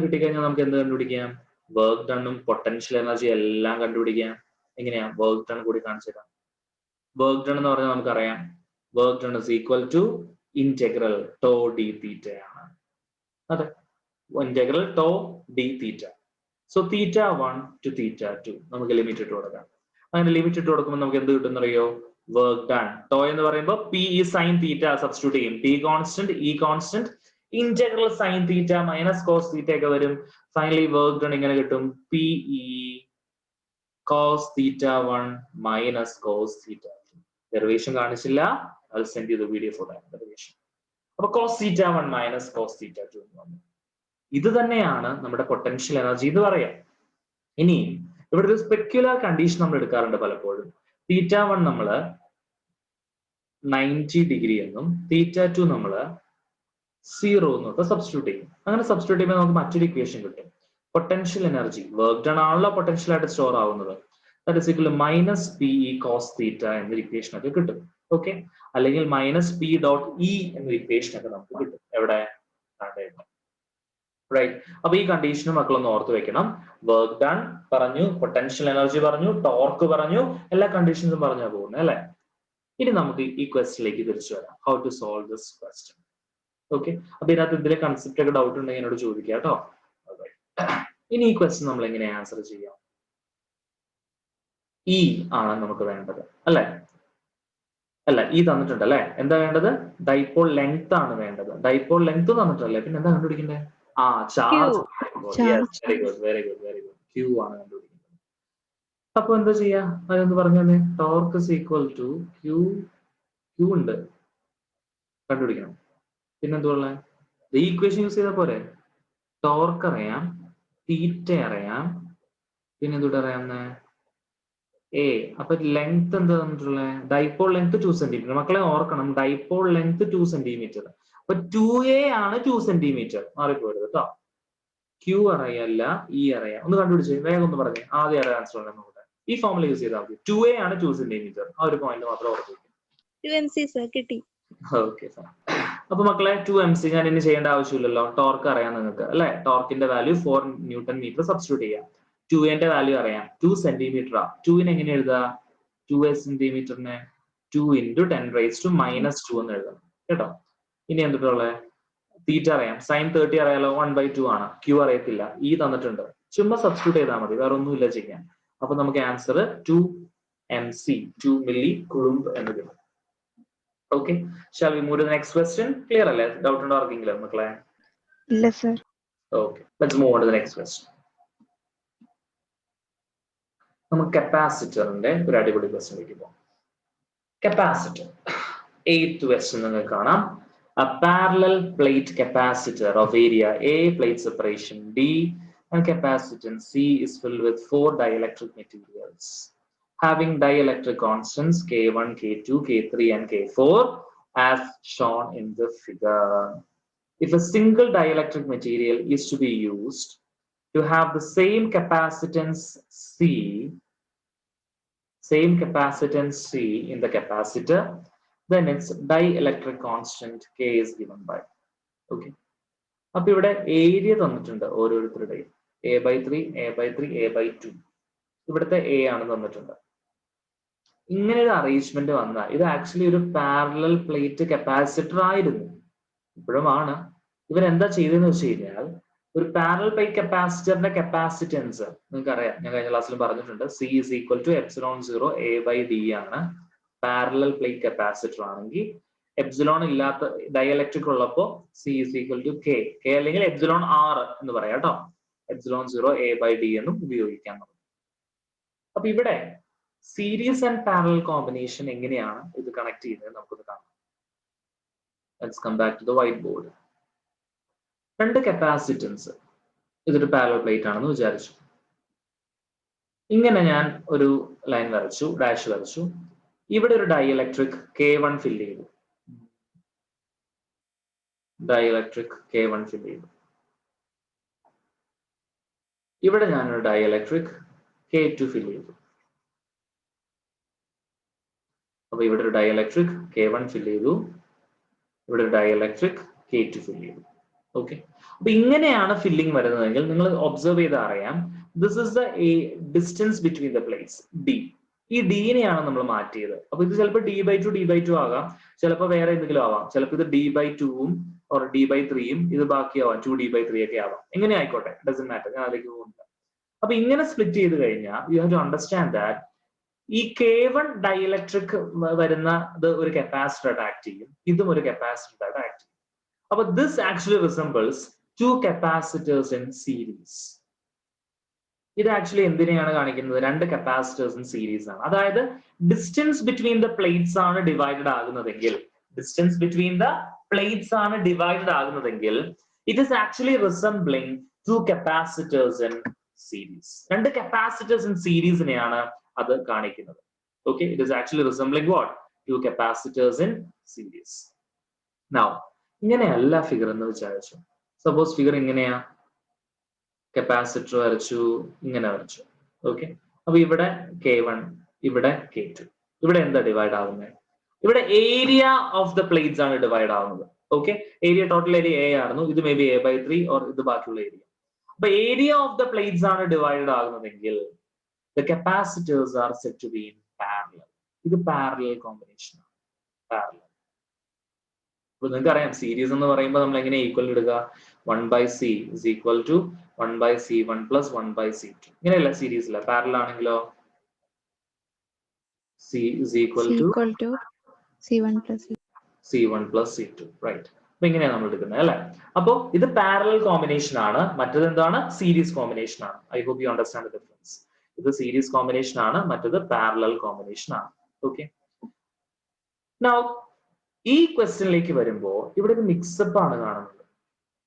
S1: കിട്ടിക്കഴിഞ്ഞാൽ നമുക്ക് എന്ത് കണ്ടുപിടിക്കാം? വർക്ക് ഡണ്ണും പൊട്ടൻഷ്യൽ എനർജി എല്ലാം കണ്ടുപിടിക്കാം. എങ്ങനെയാ? വർക്ക് ഡൺ കൂടി കാണിച്ചു തരാം. വർക്ക് ഡൺ എന്ന് പറഞ്ഞാൽ നമുക്കറിയാം, work done is equal to integral tau d theta ആണ്. അതെ, integral tau d theta. So θ1 to θ2 നമുക്ക് ലിമിറ്റ് ഇട്ട് കൊടുക്കാം. അങ്ങനെ ലിമിറ്റ് ഇട്ട് കൊടുക്കുമ്പോൾ നമുക്ക് എന്ത് കിട്ടുന്നറിയോ? Work done. ടോ എന്ന് പറയുമ്പോൾ P ഈ സൈൻ തീറ്റ സബ്സ്റ്റിറ്റ്യൂട്ട് ചെയ്യും. P constant, E constant, integral sine theta minus cos theta ഒക്കെ വരും. ഫൈനലി വർക്ക് ഡൺ ഇങ്ങനെ കിട്ടും, PE cos θ1 minus cos θ2. Derivation കാണിച്ചില്ല, I'll send you the video for that derivation. അപ്പൊ cos θ1 മൈനസ് കോസ് θ2 എന്ന് പറഞ്ഞു. ഇത് തന്നെയാണ് നമ്മുടെ പൊട്ടൻഷ്യൽ എനർജി എന്ന് പറയാം. ഇനി ഇവിടെ ഒരു സ്പെക്യുലർ കണ്ടീഷൻ നമ്മൾ എടുക്കാറുണ്ട് പലപ്പോഴും. θ1 നമ്മള് 90 ഡിഗ്രി എന്നും θ2 നമ്മള് 0 എന്നൊക്കെ സബ്സ്റ്റിറ്റ്യൂട്ട് ചെയ്യും. അങ്ങനെ സബ്സ്റ്റിറ്റ്യൂട്ട് ചെയ്യുമ്പോൾ നമുക്ക് മറ്റൊരു ഇക്വേഷൻ കിട്ടും. പൊട്ടൻഷ്യൽ എനർജി വർക്ക് ഡൺ ആണല്ലോ പൊട്ടൻഷ്യൽ ആയിട്ട് സ്റ്റോർ ആവുന്നത്. That is equal to minus P E cos theta എന്നൊരു ഇക്വേഷൻ ഒക്കെ കിട്ടും. ഓക്കെ, അല്ലെങ്കിൽ മൈനസ് പി ഡോട്ട് ഇ എന്നൊരു ഇക്വേഷൻ ഒക്കെ നമുക്ക് കിട്ടും. എവിടെ? റൈറ്റ്. അപ്പൊ ഈ കണ്ടീഷനും മക്കളൊന്ന് ഓർത്ത് വെക്കണം. വർക്ക് ഡൺ പറഞ്ഞു, പൊട്ടൻഷ്യൽ എനർജി പറഞ്ഞു, ടോർക്ക് പറഞ്ഞു, എല്ലാ കണ്ടീഷൻസും പറഞ്ഞാ പോകുന്നത് അല്ലെ. ഇനി നമുക്ക് ഈ ക്വസ്റ്റിലേക്ക് തിരിച്ചു വരാം. How to solve this question. Okay, അപ്പൊ ഇതിനകത്ത് ഇതിലെ കൺസെപ്റ്റ് ഒക്കെ ഡൗട്ട് ഉണ്ടെങ്കിൽ എന്നോട് ചോദിക്കാം കേട്ടോ. ഇനി ഈ ക്വസ്റ്റ്യൻ നമ്മൾ എങ്ങനെ ആൻസർ ചെയ്യാം? ഇ ആണ് നമുക്ക് വേണ്ടത് അല്ലെ? അല്ല, ഈ തന്നിട്ടുണ്ട് അല്ലെ. എന്താ വേണ്ടത്? ഡൈപോൾ ലെങ്ത് ആണ് വേണ്ടത്. ഡൈപോൾ ലെങ്ത് തന്നിട്ടല്ലേ, പിന്നെ എന്താ കണ്ടുപിടിക്കണ്ടേ? ആ, charge. Very good, very good, very good. Q ആണ് കണ്ടുപിടിക്കുന്നത്. അപ്പൊ എന്താ ചെയ്യാ? അതെന്ത് പറഞ്ഞേ? Torque is equal to Q. Q ഉണ്ട്, കണ്ടുപിടിക്കണം. പിന്നെന്തുള്ള ഈ ഇക്വേഷൻ യൂസ് ചെയ്താൽ പോരെ? ടോർക്ക് അറിയാം, തീറ്റ അറിയാം, പിന്നെ എന്തുകൂടെ അറിയാവുന്നേ? എ. അപ്പൊ ലെങ്ത് എന്താ തന്നിട്ടുള്ളത്? Dipole length 2 centimetre. മക്കളെ ഓർക്കണം, ഡൈപോൾ ലെങ്ത് 2 സെന്റിമീറ്റർ. അപ്പൊ 2a ആണ് 2 സെന്റിമീറ്റർ. മാറിപ്പോയത് കേട്ടോ. ക്യൂ അറിയല്ല, ഇ അറിയാം. ഒന്ന് കണ്ടുപിടിച്ചേ, വേഗം ഒന്ന് പറഞ്ഞേ. ആദ്യം അറിയാൻ ആൻസർ ഉണ്ടെന്ന് നോക്കട്ടെ. ഈ ഫോമിൽ യൂസ് ചെയ്താൽ മതി. 2a ആണ് 2 സെന്റിമീറ്റർ. ആ ഒരു പോയിന്റ് മാത്രം ഓർത്ത് വെക്കും.
S2: 2mc സർ കിട്ടി.
S1: Okay sir. അപ്പൊ മക്കളെ 2mc ഞാൻ ഇനി ചെയ്യേണ്ട ആവശ്യമില്ലല്ലോ. ടോർക്ക് അറിയാം നിങ്ങൾക്ക് അല്ലെ. ടോർക്കിന്റെ വാല്യൂ 4 ന്യൂട്ടൺ മീറ്റർ സബ്സ്റ്റിറ്റ്യൂട്ട് ചെയ്യാം. 2a വാല്യൂ അറിയാം, 2 സെന്റിമീറ്റർ. 2 എങ്ങനെ എഴുതാ? 2a സെന്റിമീറ്ററിനെ 2 × 10⁻⁻² എന്ന് എഴുതാം കേട്ടോ. ഇനി എന്തുട്ടുള്ളത്? തീറ്റ അറിയാം, സൈൻ 30 അറിയാലോ, 1/2 ആണ്. ക്യൂ അറിയത്തില്ല, ഇ തന്നിട്ടുണ്ട്. ചുമ്മാ സബ്സ്റ്റിറ്റ്യൂട്ട് ചെയ്താൽ മതി, വേറെ ഒന്നുമില്ല ചെയ്യാൻ. അപ്പൊ നമുക്ക് ആൻസർ 2mc, 2 മില്ലി കുളുംബ് എന്ന് കിട്ടും. Okay, shall we move to the next question? Clear അല്ലേ? ഡൗട്ട് ഉണ്ടോ ആർക്കെങ്കിലും മക്കളെ?
S2: ഇല്ല sir.
S1: Okay, let's move on to the next question. നമുക്ക് കപ്പാസിറ്ററിന്റെ ഒരു അടിപൊളി ക്വസ്റ്റ്യനിലേക്ക് പോകാം. കപ്പാസിറ്റർ 8th question നിങ്ങൾക്ക് കാണാം. A parallel plate capacitor of area A, plate separation D, and capacitance C is filled with 4 dielectric materials having dielectric constants K1, K2, K3, and K4 as shown in the figure. If a single dielectric material is to be used to have the same capacitance C in the capacitor, then its dielectric constant K is given by. Okay. അപ്പൊ ഇവിടെ area തന്നിട്ടുണ്ട് ഓരോരുത്തരുടെയും. A/3, A/3, A/2. ഇവിടുത്തെ A ആണ് തന്നിട്ടുണ്ട്. ഇങ്ങനെ ഒരു arrangement വന്നാൽ ഇത് ആക്ച്വലി ഒരു പാരലൽ പ്ലേറ്റ് കപ്പാസിറ്റർ ആയിരുന്നു, ഇപ്പോഴും ആണ്. ഇവൻ എന്താ ചെയ്തതെന്ന് വെച്ച് കഴിഞ്ഞാൽ, ഒരു പാരലൽ പ്ലേറ്റ് കപ്പാസിറ്ററിന്റെ കപ്പാസിറ്റൻസ് നിങ്ങൾക്ക് അറിയാം, ഞാൻ കഴിഞ്ഞ ക്ലാസ്സിൽ പറഞ്ഞിട്ടുണ്ട്. C is equal to ε0 A/D ആണ്. പാരലൽ പ്ലേറ്റ് കപ്പാസിറ്റർ ആണെങ്കിൽ എപ്സിലോൺ ഇല്ലാത്ത ഡയലക്ട്രിക് ഉള്ളപ്പോ C is equal to K അല്ലെങ്കിൽ ε0R എന്ന് പറയാം കേട്ടോ. ε0 A/D എന്നും ഉപയോഗിക്കാൻ. അപ്പൊ ഇവിടെ സീരീസ് ആൻഡ് പാരലൽ കോമ്പിനേഷൻ എങ്ങനെയാണ് ഇത് കണക്ട് ചെയ്യുന്നത് നമുക്കൊന്ന് കാണാം. Let's come back to the whiteboard. രണ്ട് കപ്പാസിറ്റൻസ്, ഇതൊരു പാരലൽ പ്ലേറ്റ് ആണെന്ന് വിചാരിച്ചു. ഇങ്ങനെ ഞാൻ ഒരു ലൈൻ വരച്ചു, ഡാഷ് വരച്ചു. ഇവിടെ ഒരു ഡൈഇലക്ട്രിക് K1 ഫില്ല് ചെയ്തു. ഡൈഇലക്ട്രിക് K1 ഫില്ല് ചെയ്തു. ഇവിടെ ഞാനൊരു ഡൈഇലക്ട്രിക് K2 ഫില്ല് ചെയ്തു. അപ്പൊ ഇവിടെ ഒരു ഡൈഇലക്ട്രിക് K1 ഫില്ല് ചെയ്തു. ഇവിടെ ഒരു ഡൈഇലക്ട്രിക് K2 ഫില്ല് ചെയ്തു. ഓക്കെ, അപ്പൊ ഇങ്ങനെയാണ് ഫില്ലിംഗ് വരുന്നതെങ്കിൽ നിങ്ങൾ ഒബ്സർവ് ചെയ്താൽ അറിയാം, this is the distance between the plates D. ഈ D-നെയാണ് നമ്മൾ മാറ്റിയത്. അപ്പൊ ഇത് ചിലപ്പോൾ D/2 D/2 ആകാം, ചിലപ്പോൾ വേറെ എന്തെങ്കിലും ആവാം. ചിലപ്പോൾ ഇത് D/2-ഉം ഓർ D/3-യും ഇത് ബാക്കിയാവാം 2D/3 ഒക്കെ ആവാം. എങ്ങനെ ആയിക്കോട്ടെ, ഡസന്റ് മാറ്റർ, ഞാൻ അതിലേക്ക് പോകുന്നില്ല. അപ്പൊ ഇങ്ങനെ സ്പ്ലിറ്റ് ചെയ്ത് കഴിഞ്ഞാൽ you have to understand that ഈ K1 ഡൈഇലക്ട്രിക് വരുന്നത് ഒരു കപ്പാസിറ്റർ ആക്ട് ചെയ്യും, ഇതും ഒരു കപ്പാസിറ്റർ ആക്ട് ചെയ്യും. അപ്പൊ this actually resembles 2 capacitors in series. ഇത് ആക്ച്വലി എന്തിനെയാണ് കാണിക്കുന്നത്? 2 capacitors in series ആണ്. അതായത് ഡിസ്റ്റൻസ് ബിറ്റ്വീൻ ദ പ്ലേറ്റ്സ് ആണ് divided ആകുന്നതെങ്കിൽ, it is actually resembling 2 capacitors in series. 2 capacitors in series നെയാണ് അത് കാണിക്കുന്നത്. Okay, it is actually resembling what? 2 capacitors in series. Now, ഇങ്ങനെയല്ല ഫിഗർ എന്ന് വിചാരിച്ചു. സപ്പോസ് ഫിഗർ ഇങ്ങനെയാ, കപ്പാസിറ്റർ വരച്ചു, ഇങ്ങനെ വരച്ചു. ഓക്കെ, അപ്പൊ ഇവിടെ K1, ഇവിടെ K2. ഇവിടെ എന്താ ഡിവൈഡ് ആവുന്നത്? ഇവിടെ ഏരിയ ഓഫ് ദ പ്ലേറ്റ്സ് ആണ് ഡിവൈഡ് ആവുന്നത്. Okay, area total area A ആയിരുന്നു, ഇത് മേ ബി A/3 ഓർ ഇത് ബാക്കിയുള്ള ഏരിയ. അപ്പൊ ഏരിയ ഓഫ് ദ പ്ലേറ്റ്സ് ആണ് ഡിവൈഡ് ആകുന്നതെങ്കിൽ the capacitors are said to be in parallel. ഇത് പാരലൽ കോമ്പിനേഷൻ ആണ്. പാരലൽ. അപ്പൊ നിങ്ങൾക്ക് അറിയാം സീരീസ് എന്ന് പറയുമ്പോൾ നമ്മൾ എങ്ങനെ ഈക്വൽ എടുക്കുക? 1/c is equal to 1/c1 plus 1/c2. ഇങ്ങനെയല്ല സീരീസില്ല. പാരലൽ ആണെങ്കിലോ c is equal to
S3: c1 plus c2.
S1: c1 plus c2, right. അപ്പൊ ഇങ്ങനെയാണ് നമ്മൾ എടുക്കുന്നത് അല്ലെ. അപ്പൊ ഇത് പാരലൽ കോമ്പിനേഷൻ ആണ്, മറ്റത് എന്താണ്? സീരീസ് കോമ്പിനേഷൻ ആണ്. I hope you understand the difference. ഇത് സീരീസ് കോമ്പിനേഷൻ ആണ്, മറ്റത് പാരലൽ കോമ്പിനേഷൻ ആണ്. ഓക്കെ, നൗ ഈ ക്വസ്റ്റ്യനിലേക്ക് വരുമ്പോ ഇവിടെ ഒരു മിക്സപ്പ് ആണ് കാണുന്നത്.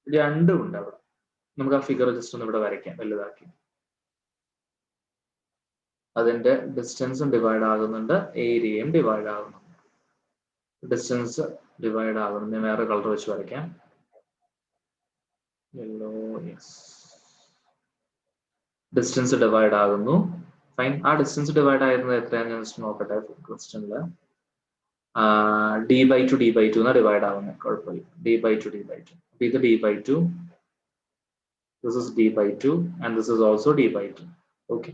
S1: രണ്ടും ഉണ്ട് അവിടെ. നമുക്ക് ആ ഫിഗർ ജസ്റ്റ് ഒന്ന് ഇവിടെ വരയ്ക്കാം, വലുതാക്കി. അതിന്റെ ഡിസ്റ്റൻസും ഡിവൈഡ് ആകുന്നുണ്ട്, ഏരിയയും ഡിവൈഡ് ആകുന്നുണ്ട്. ഡിസ്റ്റൻസ് ഡിവൈഡ് ആകുന്നു. ഞാൻ വേറെ കളർ വെച്ച് വരയ്ക്കാം. Yellow, yes. ഡിസ്റ്റൻസ് ഡിവൈഡ് ആകുന്നു. ഫൈൻ. ആ ഡിസ്റ്റൻസ് ഡിവൈഡ് ആയിരുന്നത് എത്രയാണെന്ന് ഞാൻ ജസ്റ്റ് നോക്കട്ടെ. ക്വസ്റ്റ്യനില് d/2 d/2 എന്നാ ഡിവൈഡ് ആവുന്നത്. കുഴപ്പമില്ല. d/2 d/2. അപ്പൊ ഇത് d/2, this is d/2 and this is also d/2. Okay,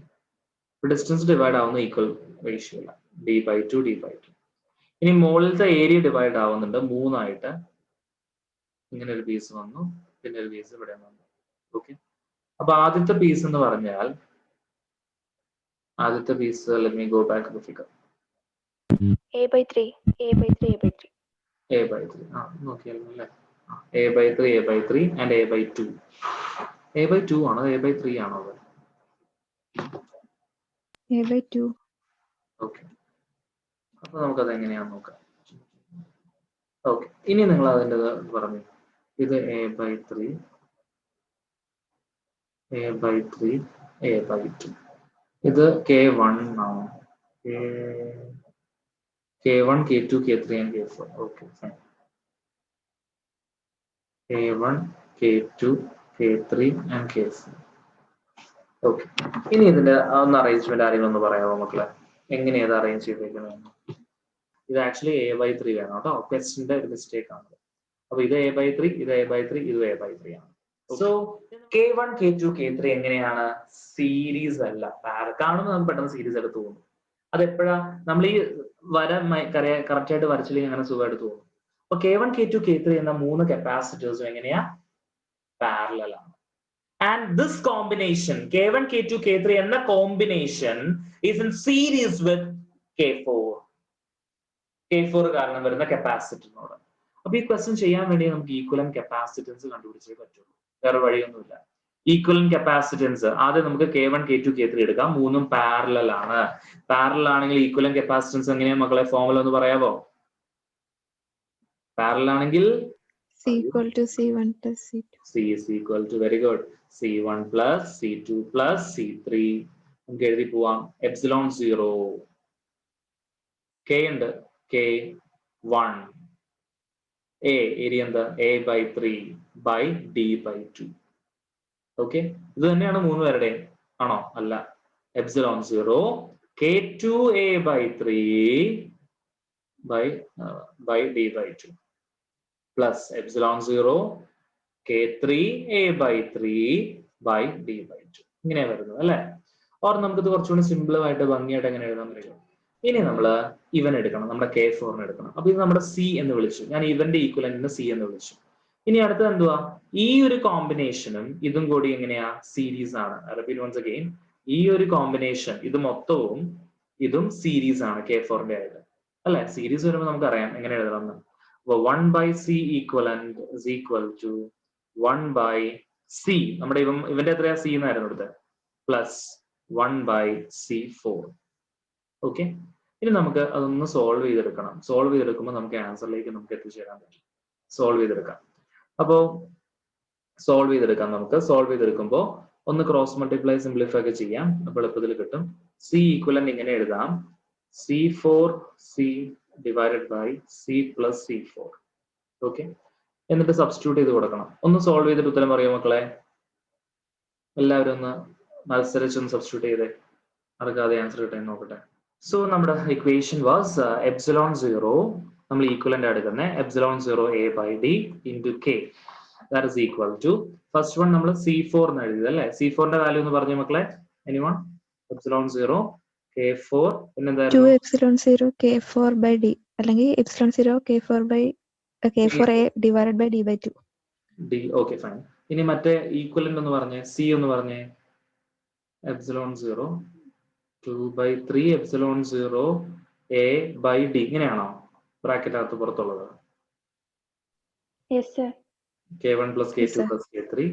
S1: distance divide ആവുന്ന ഈക്വൽ റേഷ്യോ അല്ല. d/2 d/2. ഇനി മുകളിലത്തെ ഏരിയ ഡിവൈഡ് ആവുന്നുണ്ട് 3 ആയിട്ട്. ഇങ്ങനെ ഒരു പീസ് വന്നു, പിന്നെ ഒരു പീസ് ഇവിടെ വന്നു. ഓക്കെ, അപ്പൊ ആദ്യത്തെ പീസ് എന്ന് പറഞ്ഞാൽ, ആദ്യത്തെ piece, let me go back to the figure.
S2: A/3
S1: നോക്കിയാലോ അല്ലേ? A/3 and A/2. A/2 ആണോ A/3 ആണോ?
S3: A/2.
S1: ഓക്കെ, അപ്പൊ നമുക്കത് എങ്ങനെയാന്ന് നോക്കാം. ഓക്കെ, ഇനി നിങ്ങൾ അതിൻ്റെ പറഞ്ഞു. ഇത് A/3 A/2. ഇത് K1 ആണ്. K1 K2 K3 and K4. Okay, fine. K1 K2 K3 and K4. Okay, ഇനി ഇതിന്റെ ഒന്ന് അറേഞ്ച്മെന്റ് ആരെങ്കിലും ഒന്ന് പറയാമോ മക്കളെ? എങ്ങനെയാണ് അറേഞ്ച് ചെയ്തേക്കുന്നത്? ഇത് ആക്ച്വലി A/3 വേണം കേട്ടോ. ക്വസ്റ്റിന്റെ ഒരു മിസ്റ്റേക്ക് ആണ്. അപ്പൊ ഇത് A/3, ഇത് A/3, ഇത് A/3 ആണ്. സോ K1 K2 K3 എങ്ങനെയാണ്? സീരീസ് അല്ല, കാണുമ്പോൾ നമുക്ക് പെട്ടെന്ന് സീരീസ് ആയിട്ട് തോന്നും. അതെപ്പോഴാ? നമ്മൾ ഈ വര കറക്റ്റ് ആയിട്ട് വരച്ചില്ലെങ്കിൽ അങ്ങനെ സുഖമായിട്ട് തോന്നും. അപ്പൊ K1 K2 K3 എന്ന 3 കപ്പാസിറ്റേഴ്സും എങ്ങനെയാ? പാരലൽ ആണ്. And this combination, K1 K2 K3 എന്ന combination is in series with K4. K4 കാരണം വരുന്ന കപ്പാസിറ്ററിനോട്. അപ്പൊ ഈ ക്വസ്റ്റ്യൻ ചെയ്യാൻ വേണ്ടി നമുക്ക് ഈക്വലന്റ് കപ്പാസിറ്റൻസ് കണ്ടുപിടിച്ചേ പറ്റുള്ളൂ. വേറെ വഴിയൊന്നുമില്ല. ഈക്വലന്റ് കപ്പാസിറ്റൻസ് ആദ്യം നമുക്ക് K1 K2 K3 എടുക്കാം. മൂന്നും പാരലൽ ആണ്. പാരലൽ ആണെങ്കിൽ ഈക്വലന്റ് കപ്പാസിറ്റൻസ് എങ്ങനെയാ മക്കളെ? ഫോർമുല ഒന്ന് പറയാവോ? പാരലൽ ആണെങ്കിൽ
S3: C equal to C1 plus C2.
S1: C is equal to, very good, C1 plus C2 plus C3. നമുക്ക് എഴുതി പോവാം. എപ്സിലോൺ 0 K ഉണ്ട്, K1 A ഏരിയ എന്താ? A/3 by D/2. ഓക്കെ, ഇത് തന്നെയാണ് 3 പേരുടെയും ആണോ? അല്ല. Epsilon 0 K2 A/3 by D/2 plus epsilon 0 K3 A/3 by D/2. ഇങ്ങനെ വരുന്നത് അല്ലെ? ഓർ നമുക്കിത് കുറച്ചുകൂടി സിമ്പിൾ ആയിട്ട് ഭംഗിയായിട്ട് എങ്ങനെ എഴുതാൻ പറ്റും? ഇനി നമ്മൾ ഇവൻ എടുക്കണം, നമ്മുടെ K4 എടുക്കണം. അപ്പൊ ഇത് നമ്മുടെ C എന്ന് വിളിച്ചു. ഞാൻ ഇവന്റെ ഈക്വലന്റിന് C എന്ന് വിളിച്ചു. ഇനി അടുത്തത് എന്തുവാ? ഈ ഒരു കോമ്പിനേഷനും ഇതും കൂടി എങ്ങനെയാ? സീരീസ് ആണ്. Repeat once again. ഈ ഒരു കോമ്പിനേഷൻ ഇത് മൊത്തവും ഇതും സീരീസ് ആണ് K4ന്റെ ആയിട്ട് അല്ലെ? സീരീസ് വരുമ്പോൾ നമുക്ക് അറിയാം എങ്ങനെ എഴുതണം. 1/C equivalent is equal to 1/C. നമ്മുടെ ഇവന്റെ എത്രയാ? C എന്നായിരുന്നു എടുത്തത്. Plus 1/C4. ഓക്കെ, ഇനി നമുക്ക് അതൊന്ന് സോൾവ് ചെയ്തെടുക്കണം. സോൾവ് ചെയ്തെടുക്കുമ്പോൾ നമുക്ക് ആൻസറിലേക്ക് നമുക്ക് എത്തിച്ചേരാൻ പറ്റും. സോൾവ് ചെയ്തെടുക്കാം. അപ്പോ സോൾവ് ചെയ്തെടുക്കുമ്പോൾ ഒന്ന് ക്രോസ് മൾട്ടിപ്ലൈ സിംപ്ലിഫൈ ഒക്കെ ചെയ്യാം. അപ്പോൾ എളുപ്പത്തിൽ കിട്ടും. C equivalent ഇങ്ങനെ എഴുതാം. C4C divided by C plus C4. Okay, എന്നിട്ട് സബ്സ്റ്റിറ്റ്യൂട്ട് ചെയ്ത് കൊടുക്കണം. ഒന്ന് സോൾവ് ചെയ്തിട്ട് ഉത്തരം പറയൂ മക്കളെ. എല്ലാവരും ഒന്ന് മത്സരിച്ചൊന്ന് സബ്സ്റ്റിറ്റ്യൂട്ട് ചെയ്തേ, മറക്കാതെ ആൻസർ കിട്ടാൻ നോക്കട്ടെ. സോ നമ്മുടെ ഇക്വേഷൻ വാസ് എപ്സിലോൺ 0, നമ്മൾ ഈക്വലന്റ് എടുക്കുന്നത് epsilon 0 a by d into k, that is equal to first one നമ്മൾ C4 എന്ന് എഴുതിയത് അല്ലേ. C4 ന്റെ വാല്യൂ എന്ന് പറഞ്ഞു മക്കളെ, anyone? Epsilon 0 k4 പിന്നെന്തായിരുന്നു?
S3: 2 epsilon 0 k4 by d അല്ലെങ്കിൽ epsilon 0 k4 a divided by d by 2
S1: d. Okay fine. ഇനി മറ്റേ ഈക്വലന്റ് എന്ന് പറഞ്ഞേ, C എന്ന് പറഞ്ഞേ, epsilon 0 2/3 epsilon 0 a by d, ഇങ്ങനെയാണോ ബ്രാക്കറ്റിനകത്ത് പുറത്തുള്ളത്?
S2: Yes, sir.
S1: k1 plus k2
S3: Yes, sir.
S1: plus k3.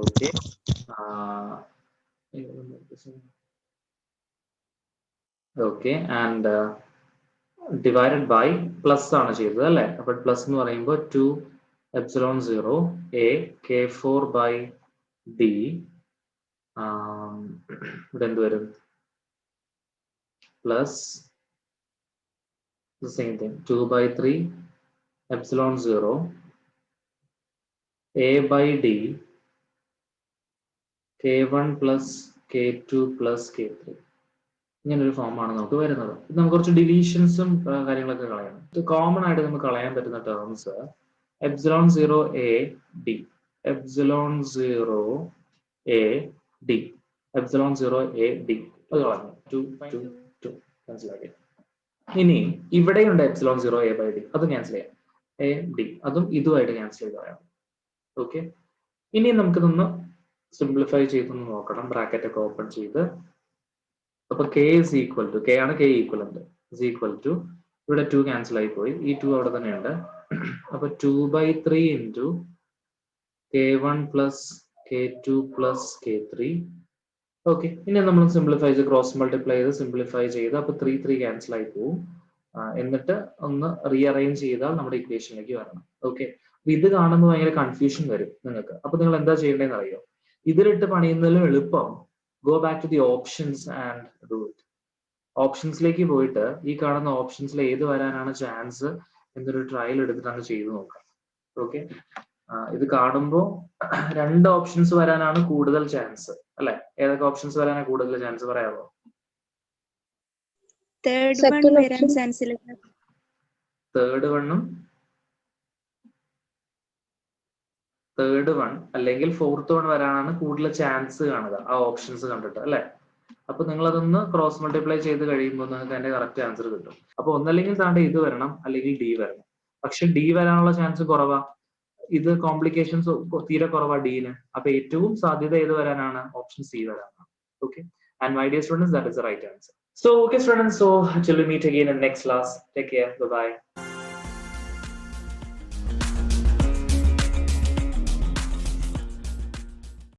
S1: Okay. Okay, and divided by plus ആണ് ചെയ്തത് അല്ലേ. അപ്പോൾ പ്ലസ് എന്ന് പറയുമ്പോൾ 2 epsilon 0 a k4 by d. ഇവിടെ എന്ത് വരും? Plus the same thing 2/3 epsilon 0 a by d k1 plus k2 plus k3. ഇങ്ങനൊരു ഫോമാണ് നമുക്ക് വരുന്നത്. ഇത് നമുക്ക് കുറച്ച് ഡിലീഷൻസും കാര്യങ്ങളൊക്കെ കളയണം. ഇത് കോമൺ ആയിട്ട് നമുക്ക് കളയാൻ പറ്റുന്ന terms epsilon 0 a d, epsilon 0 a d, epsilon 0 a d. അത് കളഞ്ഞു. 2 മനസ്സിലാക്കി. ഇനി ഇവിടെയുണ്ട് എപ്സിലോൺ 0 a by d, അത് ക്യാൻസൽ ചെയ്യാം. a d അതും ഇതുമായിട്ട് ക്യാൻസൽ ചെയ്ത് കളയാം. ഓക്കെ, ഇനി നമുക്കിതൊന്ന് സിംപ്ലിഫൈ ചെയ്തൊന്ന് നോക്കണം. ബ്രാക്കറ്റ് ഒക്കെ ഓപ്പൺ ചെയ്ത്, അപ്പൊ k is equal to, k ആണ് k equivalent, is equal to, ഇവിടെ 2 ക്യാൻസൽ ആയി പോയി, ഈ 2 അവിടെ തന്നെയുണ്ട്. അപ്പൊ 2/3 into k1 plus k2 plus k3. Okay, ഇനി നമ്മൾ സിംപ്ലിഫൈ ചെയ്ത് ക്രോസ് മൾട്ടിപ്ലൈ ചെയ്ത് സിംപ്ലിഫൈ ചെയ്ത് അപ്പൊ 3 ക്യാൻസൽ ആയി പോവും. എന്നിട്ട് ഒന്ന് റീഅറേഞ്ച് ചെയ്താൽ നമ്മുടെ ഇക്വേഷനിലേക്ക് വരണം. ഓക്കെ, ഇത് കാണുമ്പോൾ ഭയങ്കര കൺഫ്യൂഷൻ വരും നിങ്ങൾക്ക്. അപ്പൊ നിങ്ങൾ എന്താ ചെയ്യേണ്ടതെന്ന് അറിയോ? ഇതിലിട്ട് പണിയുന്നതിലും എളുപ്പം go back to the options and do it. ഓപ്ഷൻസിലേക്ക് പോയിട്ട് ഈ കാണുന്ന ഓപ്ഷൻസിൽ ഏത് വരാനാണ് ചാൻസ് എന്നൊരു ട്രയൽ എടുത്തിട്ട് അങ്ങ് ചെയ്ത് നോക്കാം. ഓക്കെ, ഇത് കാണുമ്പോൾ 2 ഓപ്ഷൻസ് വരാനാണ് കൂടുതൽ ചാൻസ് അല്ലെ? ഏതൊക്കെ ഓപ്ഷൻസ് വരാനാണ് കൂടുതൽ ചാൻസ് പറയാമോ?
S4: തേർഡ് വൺ വരാൻ ചാൻസ് ഇല്ല.
S1: തേർഡ് വൺ അല്ലെങ്കിൽ ഫോർത്ത് വൺ വരാനാണ് കൂടുതൽ ചാൻസ് കാണുക ആ ഓപ്ഷൻസ് കണ്ടിട്ട് അല്ലെ? അപ്പൊ നിങ്ങൾ അതൊന്ന് ക്രോസ് മൾട്ടിപ്ലൈ ചെയ്ത് കഴിയുമ്പോൾ നിങ്ങൾക്ക് അതിന്റെ കറക്റ്റ് ആൻസർ കിട്ടും. അപ്പൊ ഒന്നല്ലെങ്കിൽ താണ്ടെ ഇത് വരണം അല്ലെങ്കിൽ ഡി വരണം. പക്ഷെ ഡി വരാനുള്ള ചാൻസ് കുറവാ. ഇത് കോംപ്ലിക്കേഷൻസ് തീരെ കുറവാ ഡിന്. അപ്പൊ ഏറ്റവും സാധ്യത ഏത് വരാനാണ്? ഓപ്ഷൻ സി വരാനാണ്. Okay, and my dear students, that is the right answer. So okay students, so till we meet again in next class, take care, bye bye.